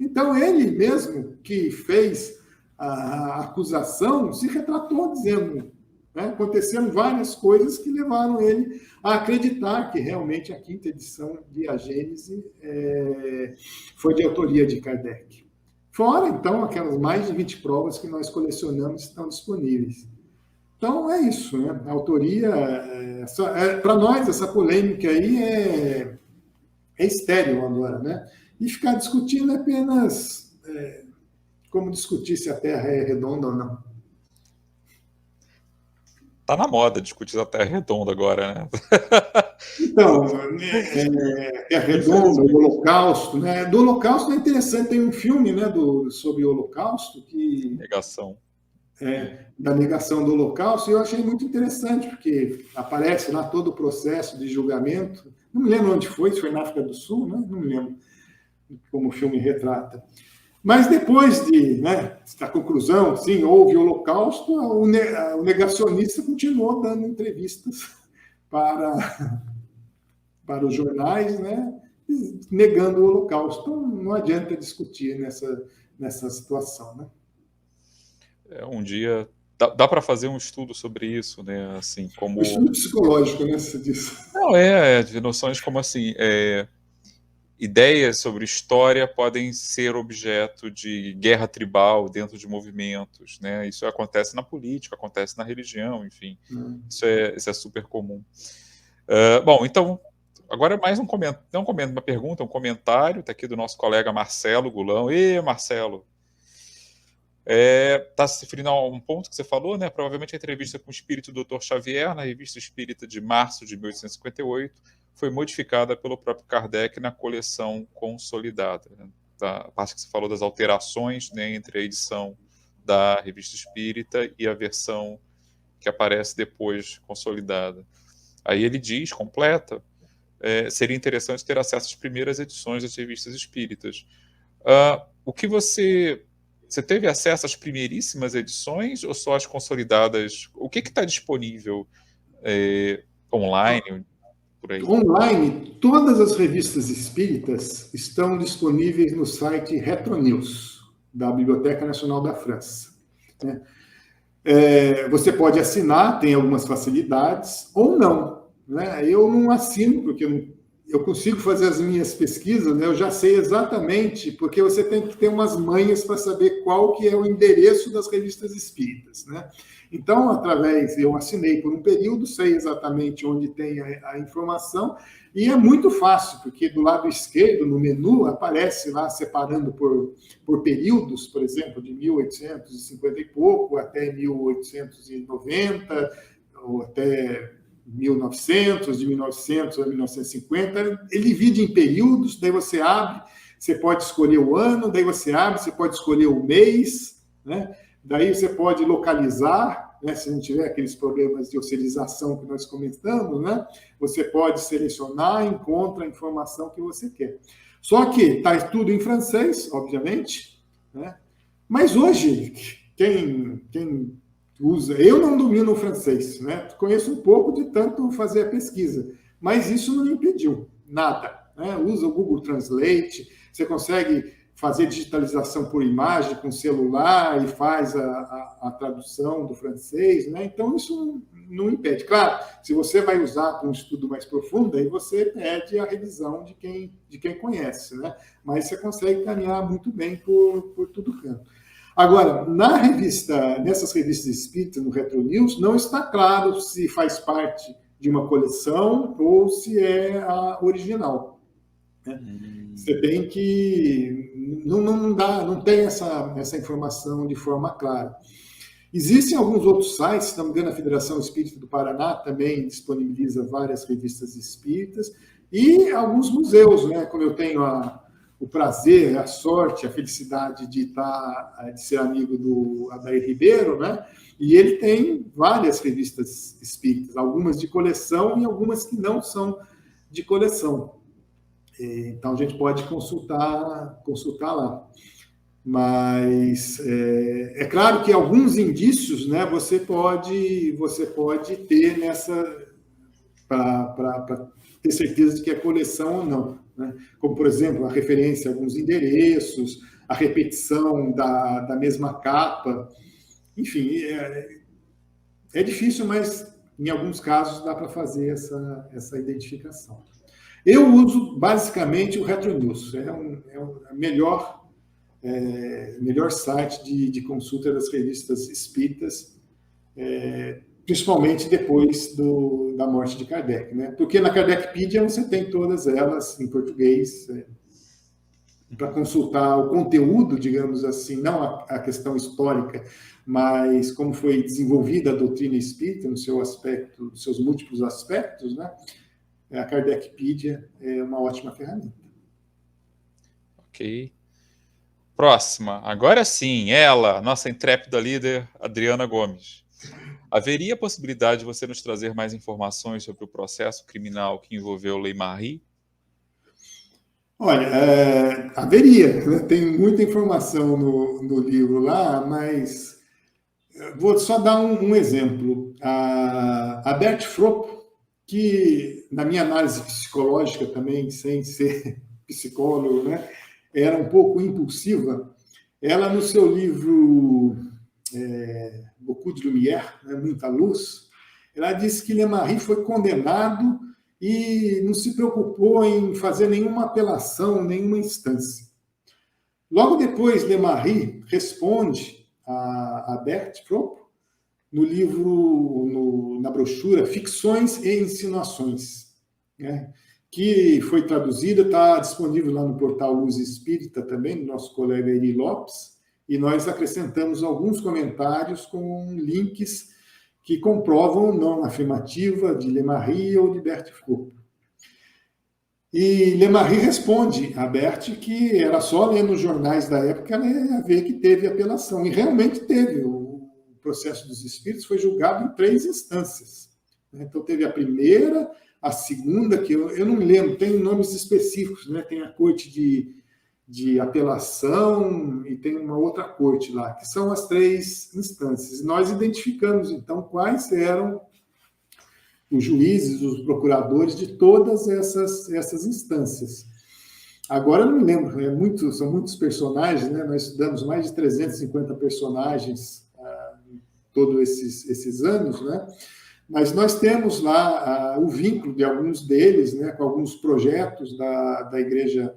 Então, ele mesmo que fez a acusação se retratou dizendo, né, aconteceram várias coisas que levaram ele a acreditar que realmente a quinta edição de A Gênese foi de autoria de Kardec. Fora, então, aquelas mais de 20 provas que nós colecionamos estão disponíveis. Então, é isso, né? A autoria, para nós, essa polêmica aí é estéril agora, né? E ficar discutindo é apenas como discutir se a Terra é redonda ou não. Está na moda discutir se a Terra é redonda agora, né? Então, Terra redonda, o Holocausto, né? Do Holocausto é interessante, tem um filme, né, sobre o Holocausto, que... Negação. Da negação do Holocausto, e eu achei muito interessante, porque aparece lá todo o processo de julgamento, não me lembro onde foi, se foi na África do Sul, né? Não me lembro como o filme retrata. Mas depois da conclusão, sim, houve o Holocausto, o negacionista continuou dando entrevistas para os jornais, né, negando o Holocausto. Então, não adianta discutir nessa situação, né? Um dia dá para fazer um estudo sobre isso, né? Assim, como... Um estudo psicológico, né? Você disse. Não, de noções como assim... ideias sobre história podem ser objeto de guerra tribal dentro de movimentos, né? Isso acontece na política, acontece na religião, enfim. Isso é super comum. Bom, então, agora mais um comentário, não uma pergunta, um comentário, está aqui do nosso colega Marcelo Gulão. Marcelo! Está se referindo a um ponto que você falou, né? Provavelmente a entrevista com o espírito do Dr. Xavier, na Revista Espírita de março de 1858, foi modificada pelo próprio Kardec na coleção consolidada. A parte que você falou das alterações, né, entre a edição da Revista Espírita e a versão que aparece depois consolidada. Aí ele diz, completa, seria interessante ter acesso às primeiras edições das revistas espíritas. O que você teve acesso às primeiríssimas edições ou só às consolidadas? O que está disponível online, por aí? Online, todas as revistas espíritas estão disponíveis no site Retronews, da Biblioteca Nacional da França. Você pode assinar, tem algumas facilidades, ou não. Eu não assino, porque eu consigo fazer as minhas pesquisas, eu já sei exatamente, porque você tem que ter umas manhas para saber qual que é o endereço das revistas espíritas. Então, eu assinei por um período, sei exatamente onde tem a informação, e é muito fácil, porque do lado esquerdo, no menu, aparece lá separando por períodos, por exemplo, de 1850 e pouco até 1890, ou até 1900, de 1900 a 1950, ele divide em períodos, daí você abre, você pode escolher o ano, daí você abre, você pode escolher o mês, daí você pode localizar, se não tiver aqueles problemas de osselização que nós comentamos, você pode selecionar, encontra a informação que você quer. Só que está tudo em francês, obviamente, mas hoje, quem usa... Eu não domino o francês, conheço um pouco de tanto fazer a pesquisa, mas isso não impediu nada. Usa o Google Translate, você consegue fazer digitalização por imagem com celular e faz a tradução do francês, então isso não impede. Claro, se você vai usar para um estudo mais profundo, aí você pede a revisão de quem conhece, mas você consegue caminhar muito bem por tudo canto. Agora, nessas revistas espíritas, no Retronews, não está claro se faz parte de uma coleção ou se é a original. Você tem que... Não tem essa informação de forma clara. Existem alguns outros sites, se não me engano, a Federação Espírita do Paraná também disponibiliza várias revistas espíritas, e alguns museus, como eu tenho o prazer, a sorte, a felicidade de ser amigo do Adair Ribeiro, e ele tem várias revistas espíritas, algumas de coleção e algumas que não são de coleção. Então, a gente pode consultar lá. Mas é claro que alguns indícios você pode ter para ter certeza de que é coleção ou não. Como, por exemplo, a referência a alguns endereços, a repetição da mesma capa. Enfim, é difícil, mas em alguns casos dá para fazer essa identificação. Eu uso basicamente o Retronews, é o melhor site de consulta das revistas espíritas, principalmente depois da morte de Kardec, porque na Kardecpedia você tem todas elas em português, para consultar o conteúdo, digamos assim, não a questão histórica, mas como foi desenvolvida a doutrina espírita nos seus múltiplos aspectos, a Kardecpedia é uma ótima ferramenta. Ok. Próxima. Agora sim, ela, nossa intrépida líder, Adriana Gomes. Haveria a possibilidade de você nos trazer mais informações sobre o processo criminal que envolveu Lei-Marie? Olha, haveria. Tem muita informação no livro lá, mas vou só dar um exemplo. A Bert Fropp, que, na minha análise psicológica também, sem ser psicólogo, era um pouco impulsiva. Ela, no seu livro Beaucoup de Lumière, Muita Luz, ela disse que Lei-Marie foi condenado e não se preocupou em fazer nenhuma apelação, nenhuma instância. Logo depois, Lei-Marie responde a Bert Fropp no livro, na brochura Ficções e Insinuações, que foi traduzida, está disponível lá no portal Luz Espírita também, do nosso colega Eri Lopes, e nós acrescentamos alguns comentários com links que comprovam não afirmativa de Lei-Marie ou de Bert Fropp. E Lei-Marie responde a Bert que era só ler nos jornais da época ela ia ver que teve apelação, e realmente teve. O processo dos espíritos foi julgado em 3 instâncias. Então, teve a primeira, a segunda, que eu não me lembro, tem nomes específicos, né? Tem a corte de apelação e tem uma outra corte lá, que são as 3 instâncias. Nós identificamos, então, quais eram os juízes, os procuradores de todas essas instâncias. Agora, eu não me lembro, são muitos personagens, né? Nós estudamos mais de 350 personagens em todos esses anos, né? Mas nós temos lá o vínculo de alguns deles, né, com alguns projetos da Igreja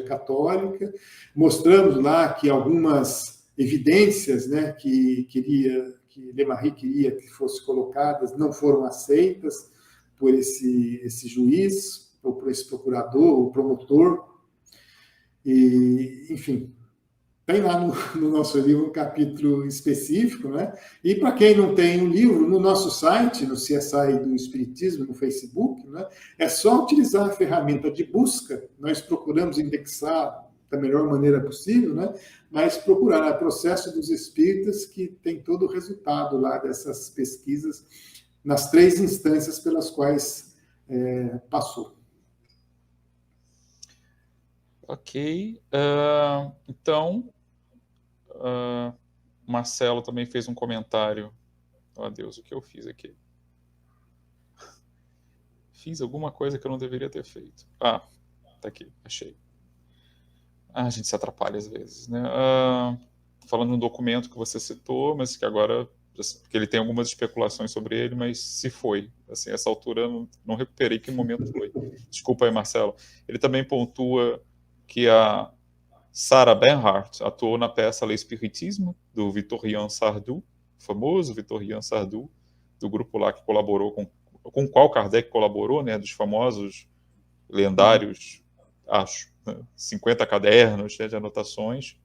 Católica. Mostramos lá que algumas evidências, né, que Lemarri queria que fossem colocadas não foram aceitas por esse juiz, ou por esse procurador, ou promotor. E, enfim, tem lá no nosso livro um capítulo específico, né? E para quem não tem o livro, no nosso site, no CSI do Espiritismo, no Facebook, né, é só utilizar a ferramenta de busca. Nós procuramos indexar da melhor maneira possível, né? Mas procurar o Processo dos Espíritas, que tem todo o resultado lá dessas pesquisas nas 3 instâncias pelas quais passou. Ok. Então, Marcelo também fez um comentário. Oh, Deus, o que eu fiz aqui? Fiz alguma coisa que eu não deveria ter feito. Tá aqui, achei. A gente se atrapalha às vezes, né? Falando no documento que você citou, mas que agora, porque ele tem algumas especulações sobre ele, mas se foi. Assim, essa altura eu não recuperei que momento foi. Desculpa aí, Marcelo. Ele também pontua que a Sarah Bernhardt atuou na peça L'Espiritisme, do Victorien Sardou, famoso Victorien Sardou, do grupo lá que colaborou com o qual Kardec colaborou, né, dos famosos, lendários, acho, 50 cadernos, né, de anotações,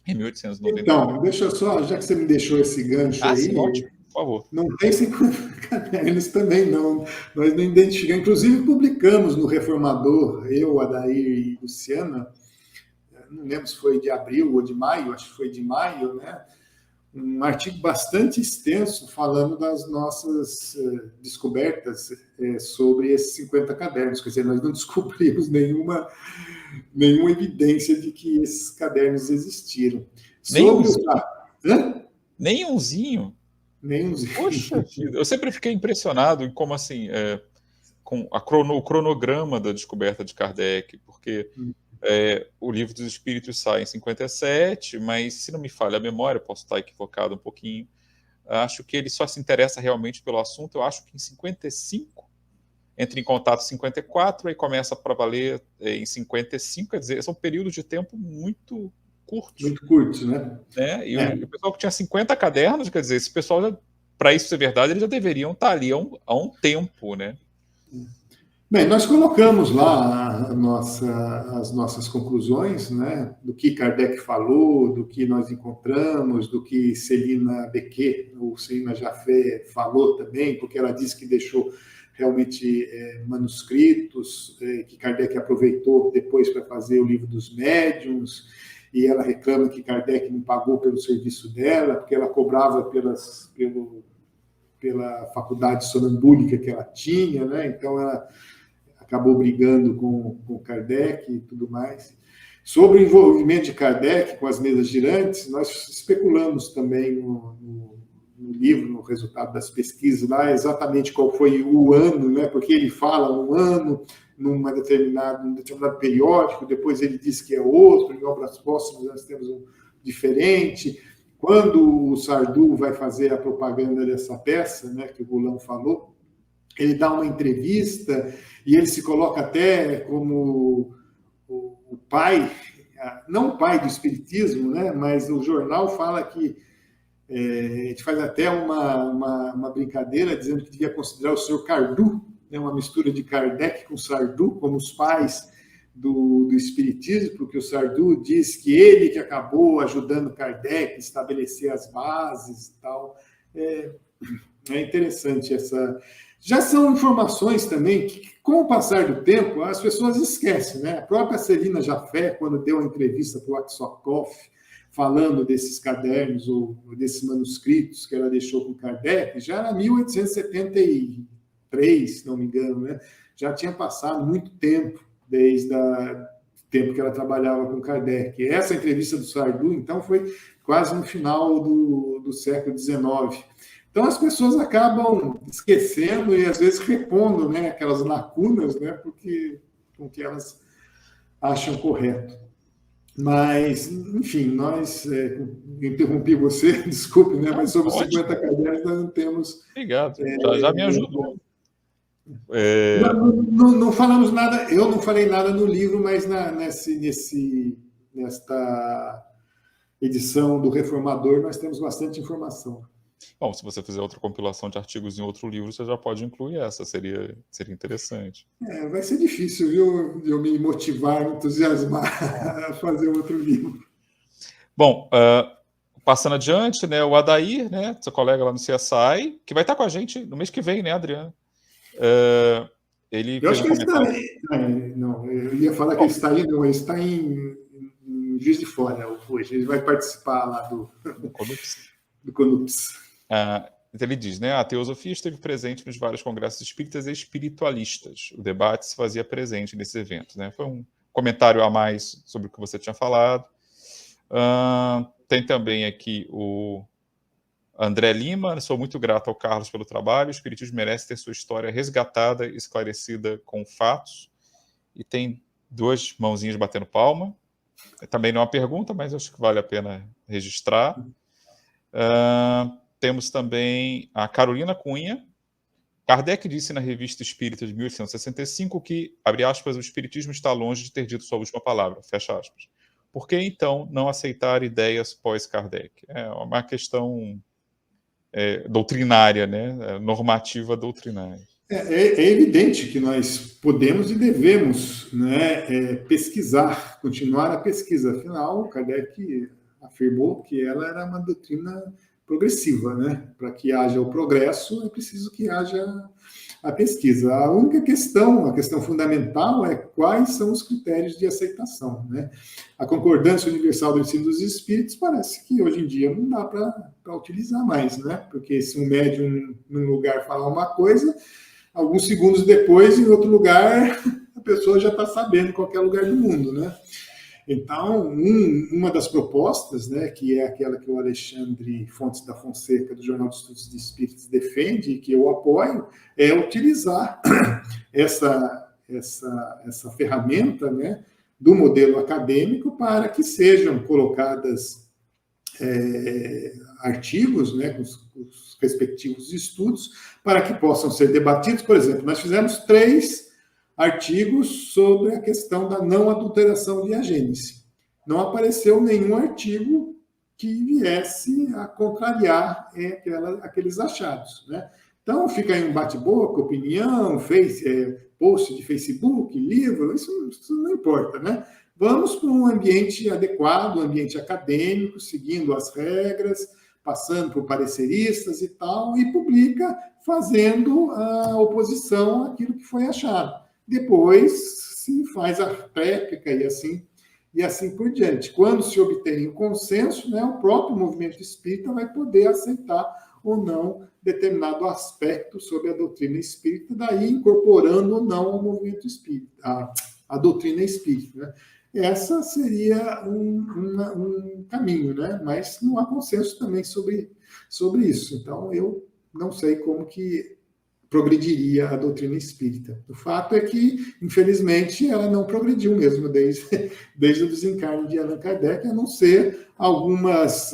em 1890. Então, deixa eu só, já que você me deixou esse gancho aí, sim, ótimo, por favor. Não tem 50 cadernos também, não. Nós não identificamos. Inclusive, publicamos no Reformador, eu, Adair e Luciana, não lembro se foi de abril ou de maio, acho que foi de maio, né? Um artigo bastante extenso falando das nossas descobertas sobre esses 50 cadernos. Quer dizer, nós não descobrimos nenhuma evidência de que esses cadernos existiram. Nenhumzinho? Poxa vida, eu sempre fiquei impressionado em como, assim, com o cronograma da descoberta de Kardec, porque o Livro dos Espíritos sai em 57, mas, se não me falha a memória, posso estar equivocado um pouquinho, acho que ele só se interessa realmente pelo assunto, eu acho que em 55, entra em contato em 54, aí começa para valer em 55, quer dizer, são períodos de tempo muito curtos. Muito curtos, né? E o pessoal que tinha 50 cadernos, quer dizer, esse pessoal, para isso ser verdade, eles já deveriam estar ali há um tempo, né? Bem, nós colocamos lá as nossas conclusões, né, do que Kardec falou, do que nós encontramos, do que Celina Becquet, ou Celina Jaffé, falou também, porque ela disse que deixou realmente manuscritos, que Kardec aproveitou depois para fazer o Livro dos Médiuns, e ela reclama que Kardec não pagou pelo serviço dela, porque ela cobrava pela faculdade sonambúlica que ela tinha, né? Então ela acabou brigando com Kardec e tudo mais. Sobre o envolvimento de Kardec com as mesas girantes, nós especulamos também no livro, no resultado das pesquisas lá, exatamente qual foi o ano, né? Porque ele fala um ano num determinado periódico, depois ele diz que é outro, em Obras Póstumas nós temos um diferente. Quando o Sardou vai fazer a propaganda dessa peça, né, que o Gulão falou, ele dá uma entrevista e ele se coloca até como o pai, não o pai do espiritismo, né, mas o jornal fala que a gente faz até uma brincadeira dizendo que devia considerar o senhor Sardou, né, uma mistura de Kardec com Sardou, como os pais do espiritismo, porque o Sardou diz que ele que acabou ajudando Kardec a estabelecer as bases e tal. É interessante essa... Já são informações também que, com o passar do tempo, as pessoas esquecem, né? A própria Celina Jaffé, quando deu uma entrevista para o Aksakoff, falando desses cadernos ou desses manuscritos que ela deixou com Kardec, já era 1873, 3, se não me engano, né? Já tinha passado muito tempo, desde o tempo que ela trabalhava com Kardec. Essa entrevista do Sardou, então, foi quase no final do século XIX. Então, as pessoas acabam esquecendo e, às vezes, repondo, né, aquelas lacunas, né, com que elas acham correto. Mas, enfim, interrompi você, desculpe, né, mas sobre os 50 cadernos nós não temos... Obrigado, já me ajudou. Não falamos nada, eu não falei nada no livro, mas nesta edição do Reformador nós temos bastante informação. Bom, se você fizer outra compilação de artigos em outro livro, você já pode incluir essa, seria interessante. Vai ser difícil, viu, eu me motivar, me entusiasmar a fazer outro livro. Bom, passando adiante, né, o Adair, né, seu colega lá no CSI, que vai estar com a gente no mês que vem, né, Adriano? Ele eu acho que ele está aí. Não, eu ia falar que ele está aí, não, ele está em Juiz de Fora hoje. Ele vai participar lá do CONUPS. Ele diz, né, a teosofia esteve presente nos vários congressos espíritas e espiritualistas. O debate se fazia presente nesse evento, né? Foi um comentário a mais sobre o que você tinha falado. Tem também aqui o André Lima. Sou muito grato ao Carlos pelo trabalho. O espiritismo merece ter sua história resgatada e esclarecida com fatos. E tem 2 mãozinhas batendo palma. Também não é uma pergunta, mas acho que vale a pena registrar. Temos também a Carolina Cunha. Kardec disse na Revista Espírita de 1865 que, abre aspas, o espiritismo está longe de ter dito sua última palavra, fecha aspas. Por que, então, não aceitar ideias pós-Kardec? É uma questão doutrinária, né? Normativa doutrinária. É evidente que nós podemos e devemos, né, pesquisar, continuar a pesquisa. Afinal, Kardec afirmou que ela era uma doutrina progressiva, né? Para que haja o progresso, é preciso que haja a pesquisa. A única questão, a questão fundamental é quais são os critérios de aceitação, né? A concordância universal do ensino dos espíritos parece que hoje em dia não dá para utilizar mais, né? Porque se um médium num lugar falar uma coisa, alguns segundos depois, em outro lugar, a pessoa já está sabendo em qualquer lugar do mundo, né? Então, uma das propostas, né, que é aquela que o Alexandre Fontes da Fonseca, do Jornal de Estudos de Espíritos, defende, e que eu apoio, é utilizar essa ferramenta, né, do modelo acadêmico para que sejam colocadas artigos, né, com os respectivos estudos, para que possam ser debatidos. Por exemplo, nós fizemos 3 artigos sobre a questão da não adulteração de agênese. Não apareceu nenhum artigo que viesse a contrariar aqueles achados, né? Então, fica aí um bate-boca, opinião, post de Facebook, livro, isso não importa, né? Vamos para um ambiente adequado, um ambiente acadêmico, seguindo as regras, passando por pareceristas e tal, e publica fazendo a oposição àquilo que foi achado. Depois se faz a réplica e assim por diante. Quando se obtém o consenso, né, o próprio movimento espírita vai poder aceitar ou não determinado aspecto sobre a doutrina espírita, daí incorporando ou não ao movimento espírita, a doutrina espírita, né? Essa seria um caminho, né? Mas não há consenso também sobre isso. Então, eu não sei como que progrediria a doutrina espírita. O fato é que, infelizmente, ela não progrediu mesmo desde o desencarne de Allan Kardec, a não ser algumas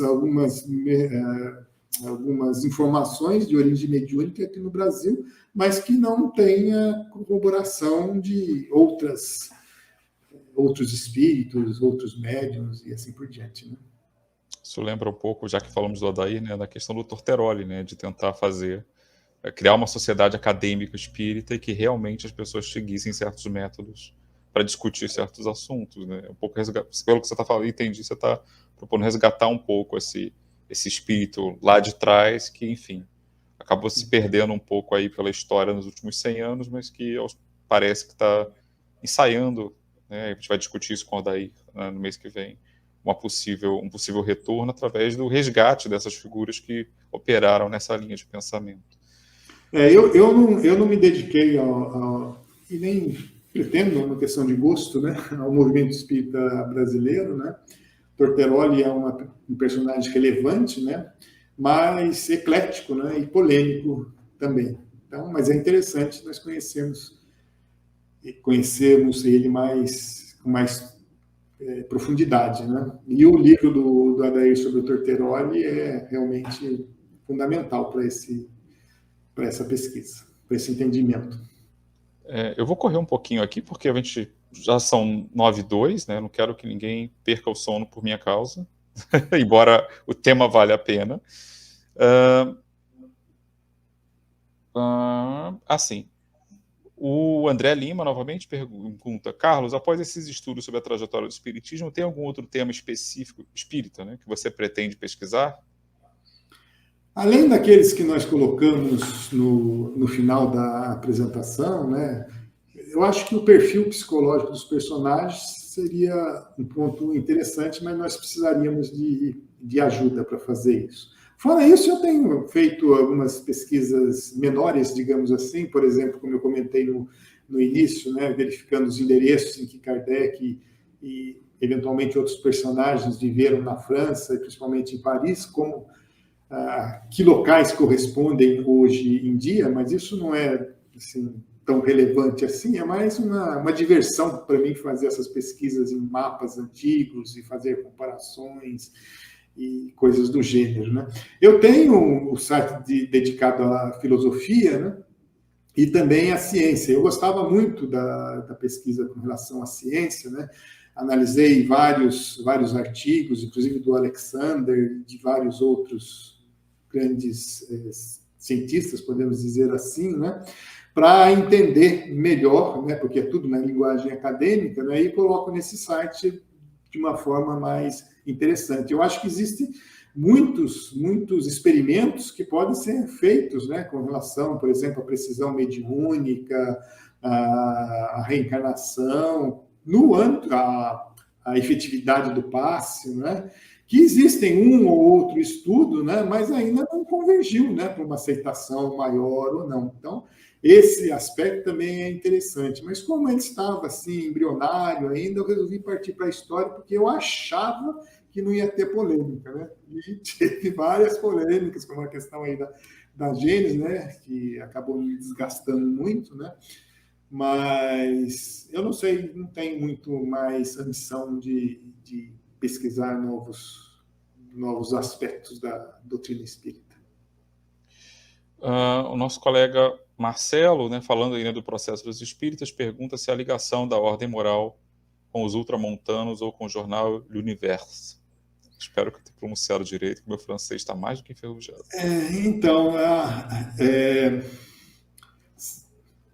informações de origem mediúnica aqui no Brasil, mas que não tenha corroboração de outros espíritos, outros médiuns e assim por diante, né? Isso lembra um pouco, já que falamos do Adair, né, da questão do Torteroli, né, de tentar criar uma sociedade acadêmica espírita e que realmente as pessoas seguissem certos métodos para discutir certos assuntos, né? Um pouco pelo que você está falando, entendi, você está propondo resgatar um pouco esse espírito lá de trás, que, enfim, acabou se perdendo um pouco aí pela história nos últimos 100 anos, mas que parece que está ensaiando, né? A gente vai discutir isso com o Adair, né, no mês que vem, um possível retorno através do resgate dessas figuras que operaram nessa linha de pensamento. Eu não me dediquei e nem pretendo, uma questão de gosto, né, ao movimento espírita brasileiro, né? Torteroli é um personagem relevante, né, mas eclético, né, e polêmico também. Então, mas é interessante nós conhecermos ele com mais profundidade, né? E o livro do Adair sobre o Torteroli é realmente fundamental para essa pesquisa, para esse entendimento. Eu vou correr um pouquinho aqui, porque a gente já são 9h02, né? Não quero que ninguém perca o sono por minha causa, embora o tema valha a pena. Assim, o André Lima, novamente, pergunta: Carlos, após esses estudos sobre a trajetória do espiritismo, tem algum outro tema específico, espírita, né, que você pretende pesquisar? Além daqueles que nós colocamos no final da apresentação, né, eu acho que o perfil psicológico dos personagens seria um ponto interessante, mas nós precisaríamos de ajuda para fazer isso. Fora isso, eu tenho feito algumas pesquisas menores, digamos assim, por exemplo, como eu comentei no início, né, verificando os endereços em que Kardec e eventualmente outros personagens viveram na França, e principalmente em Paris, como que locais correspondem hoje em dia, mas isso não é assim, tão relevante assim, é mais uma diversão para mim fazer essas pesquisas em mapas antigos e fazer comparações e coisas do gênero, né? Eu tenho o site dedicado à filosofia, né? E também à ciência. Eu gostava muito da pesquisa com relação à ciência, né? Analisei vários artigos, inclusive do Alexander, de vários outros grandes cientistas, podemos dizer assim, né? Para entender melhor, né? Porque é tudo na linguagem acadêmica, né? E coloco nesse site de uma forma mais interessante. Eu acho que existem muitos experimentos que podem ser feitos, né, com relação, por exemplo, à precisão mediúnica, à reencarnação, no âmbito, a efetividade do passe, né, que existem um ou outro estudo, né, mas ainda não convergiu, né, para uma aceitação maior ou não. Então, esse aspecto também é interessante. Mas como ele estava assim, embrionário ainda, eu resolvi partir para a história, porque eu achava que não ia ter polêmica, né? E teve várias polêmicas, como a questão aí da Gênesis, né? Que acabou me desgastando muito, né? Mas eu não sei, não tenho muito mais ambição de pesquisar novos aspectos da doutrina espírita. O nosso colega Marcelo, né, falando ainda do processo dos espíritas, pergunta se a ligação da ordem moral com os ultramontanos ou com o jornal L'Univers. Espero que eu tenha pronunciado direito, que meu francês está mais do que enferrujado.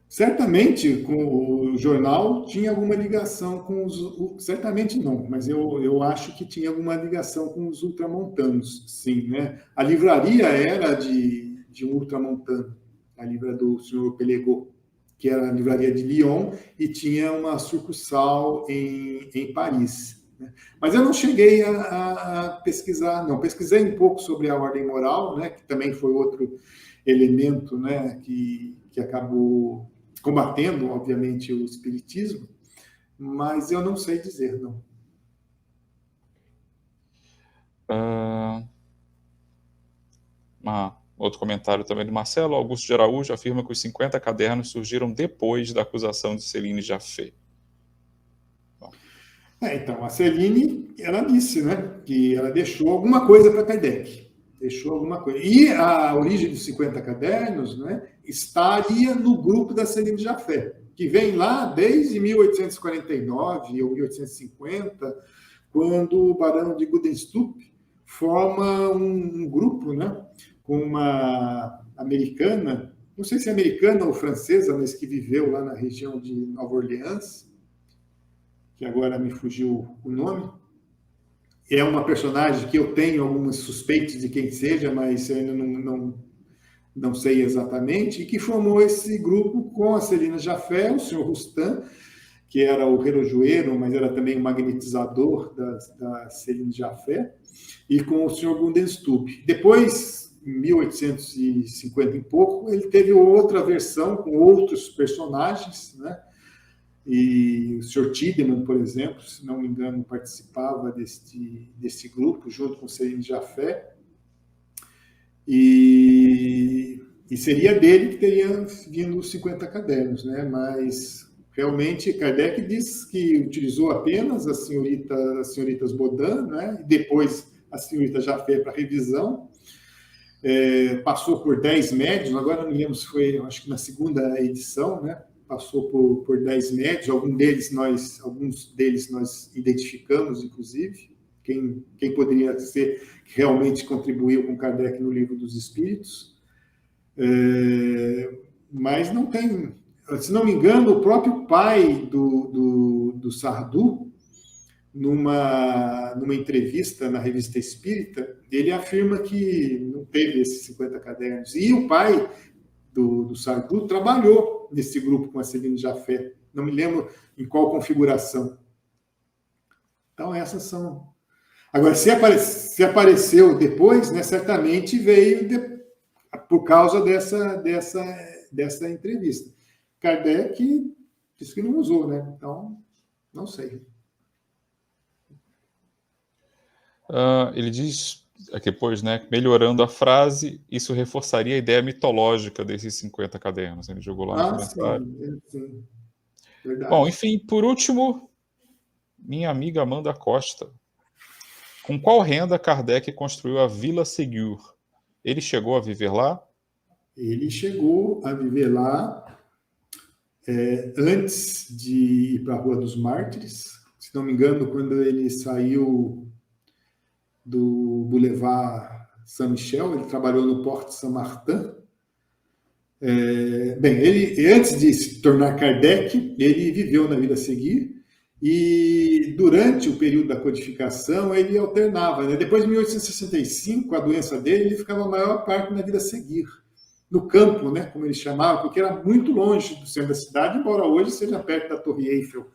Certamente com o jornal tinha alguma ligação com os... Certamente não, mas eu acho que tinha alguma ligação com os ultramontanos, sim, né? A livraria era de um ultramontano, a livraria do senhor Pelegot, que era a livraria de Lyon, e tinha uma sucursal em Paris. Né? Mas eu não cheguei a pesquisar, não. Pesquisei um pouco sobre a ordem moral, né, que também foi outro elemento, né, que acabou combatendo, obviamente, o espiritismo, mas eu não sei dizer, não. Outro comentário também do Marcelo. Augusto de Araújo afirma que os 50 cadernos surgiram depois da acusação de Céline Jaffe. Então, a Céline, ela disse, né, que ela deixou alguma coisa para Kardec. Deixou alguma coisa. E a origem dos 50 cadernos, né, estaria no grupo da Céline Jaffe, que vem lá desde 1849 ou 1850, quando o barão de Gudenstup forma um grupo, né, com uma americana, não sei se é americana ou francesa, mas que viveu lá na região de Nova Orleans, que agora me fugiu o nome. É uma personagem que eu tenho algumas suspeitas de quem seja, mas eu ainda não sei exatamente, e que formou esse grupo com a Céline Jaffe, o senhor Roustan, que era o relojoeiro, mas era também o magnetizador da Céline Jaffe, e com o senhor Gudenstup. Depois em 1850 e pouco, ele teve outra versão com outros personagens, né? E o Sr. Tiedemann, por exemplo, se não me engano, participava desse grupo, junto com Céline Jaffe. E seria dele que teriam vindo os 50 cadernos, né? Mas realmente Kardec diz que utilizou apenas as senhoritas Bodin, né? E depois a senhorita Jaffe para revisão. Passou por 10 médios, agora não me lembro se foi, acho que na segunda edição, né? Passou por 10 médios, alguns deles nós identificamos, inclusive, quem poderia ser que realmente contribuiu com Kardec no Livro dos Espíritos. Mas não tem, se não me engano, o próprio pai do Sardou, numa entrevista na Revista Espírita, ele afirma que não teve esses 50 cadernos. E o pai do Sardou trabalhou nesse grupo com a Céline Jaffe. Não me lembro em qual configuração. Então, essas são... Agora, se apareceu depois, né, certamente veio por causa dessa entrevista. Kardec disse que não usou, né? Então, não sei. Ele diz aqui depois, né, melhorando a frase, isso reforçaria a ideia mitológica desses 50 cadernos. Ele jogou lá no comentário. Sim. Verdade. Bom, enfim, por último, minha amiga Amanda Costa. Com qual renda Kardec construiu a Vila Ségur? Ele chegou a viver lá? Ele chegou a viver lá antes de ir para a Rua dos Mártires. Se não me engano, quando ele saiu do Boulevard Saint-Michel, ele trabalhou no Porte Saint-Martin. Ele, antes de se tornar Kardec, ele viveu na Vila Ségur, e durante o período da codificação ele alternava, né? Depois de 1865, a doença dele, ele ficava a maior parte na Vila Ségur, no campo, né, como ele chamava, porque era muito longe do centro da cidade, embora hoje seja perto da Torre Eiffel,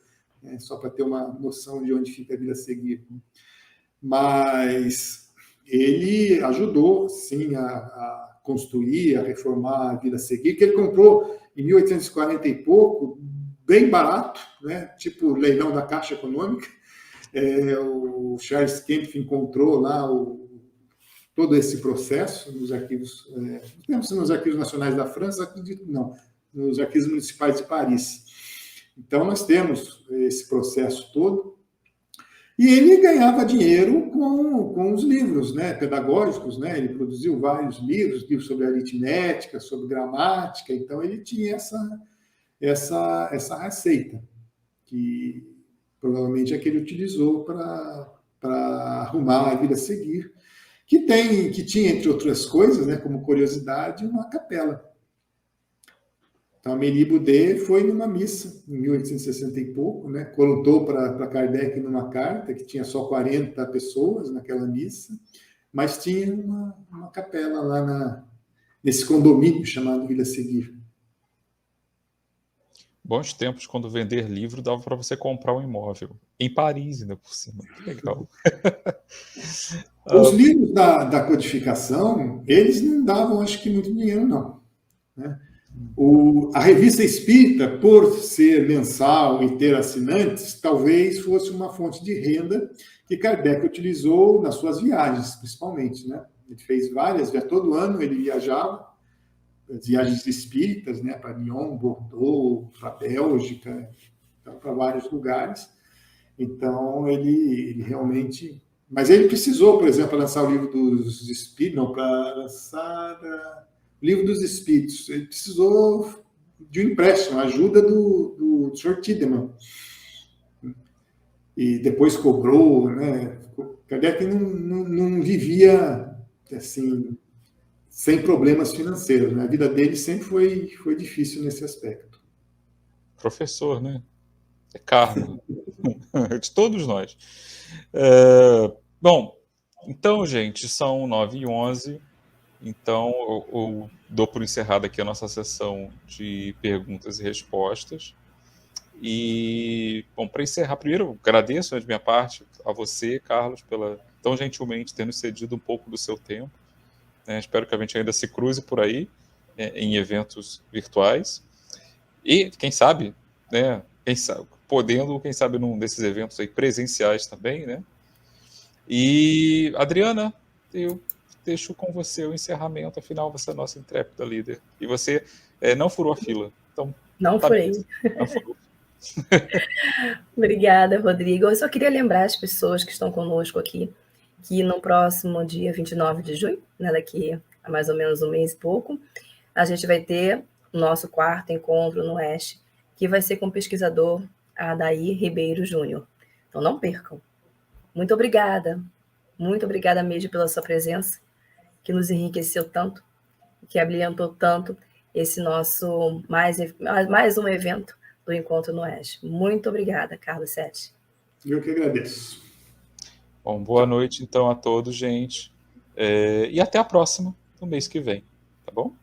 né, só para ter uma noção de onde fica a Vila Ségur. Mas ele ajudou, sim, a construir, a reformar a Vila Ségur, que ele comprou em 1840 e pouco, bem barato, né? Tipo leilão da Caixa Econômica. O Charles Kempf encontrou lá todo esse processo nos arquivos, não nos arquivos nacionais da França, acredito não, nos arquivos municipais de Paris. Então, nós temos esse processo todo. E ele ganhava dinheiro com os livros, né, pedagógicos, né? Ele produziu vários livros sobre aritmética, sobre gramática, então ele tinha essa receita, que provavelmente é que ele utilizou para arrumar a Vila Ségur, que tinha, entre outras coisas, né, como curiosidade, uma capela. Então, Amélie Boudet foi numa missa, em 1860 e pouco, né? Contou para Kardec numa carta que tinha só 40 pessoas naquela missa, mas tinha uma capela lá nesse condomínio chamado Vila Ségur. Bons tempos, quando vender livro, dava para você comprar um imóvel. Em Paris, ainda por cima. Que legal. Os livros da codificação, eles não davam, acho que, muito dinheiro, não, né? A Revista Espírita, por ser mensal e ter assinantes, talvez fosse uma fonte de renda que Kardec utilizou nas suas viagens, principalmente, né? Ele fez todo ano ele viajava, as viagens espíritas, né, para Lyon, Bordeaux, para a Bélgica, então, para vários lugares. Então, ele realmente... Mas ele precisou, por exemplo, lançar o Livro dos Espíritos, não, para lançar o Livro dos Espíritos, ele precisou de um empréstimo, ajuda do Sr. Tiedemann. E depois cobrou, né? Kardec não vivia assim, sem problemas financeiros, né? A vida dele sempre foi difícil nesse aspecto. Professor, né? É karma. De todos nós. Bom, então, gente, são 9h11. Então, eu dou por encerrada aqui a nossa sessão de perguntas e respostas. E, bom, para encerrar, primeiro, agradeço, né, de minha parte a você, Carlos, pela tão gentilmente ter nos cedido um pouco do seu tempo né? Espero que a gente ainda se cruze por aí, em eventos virtuais. E, quem sabe, né? Quem sabe, num desses eventos aí presenciais também, né? E, Adriana, eu deixo com você o encerramento, afinal, você é a nossa intrépida líder. E você não furou a fila. Então, Não tá furei. mesmo. Não furou. Obrigada, Rodrigo. Eu só queria lembrar as pessoas que estão conosco aqui que no próximo dia 29 de junho, né, daqui a mais ou menos um mês e pouco, a gente vai ter o nosso 4º encontro no Oeste, que vai ser com o pesquisador Adair Ribeiro Júnior. Então não percam. Muito obrigada mesmo pela sua presença, que nos enriqueceu tanto, que abrilhantou tanto esse nosso mais um evento do Encontro no Oeste. Muito obrigada, Carlos Sete. Eu que agradeço. Bom, boa noite então a todos, gente. E até a próxima, no mês que vem, tá bom?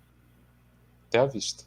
Até a vista.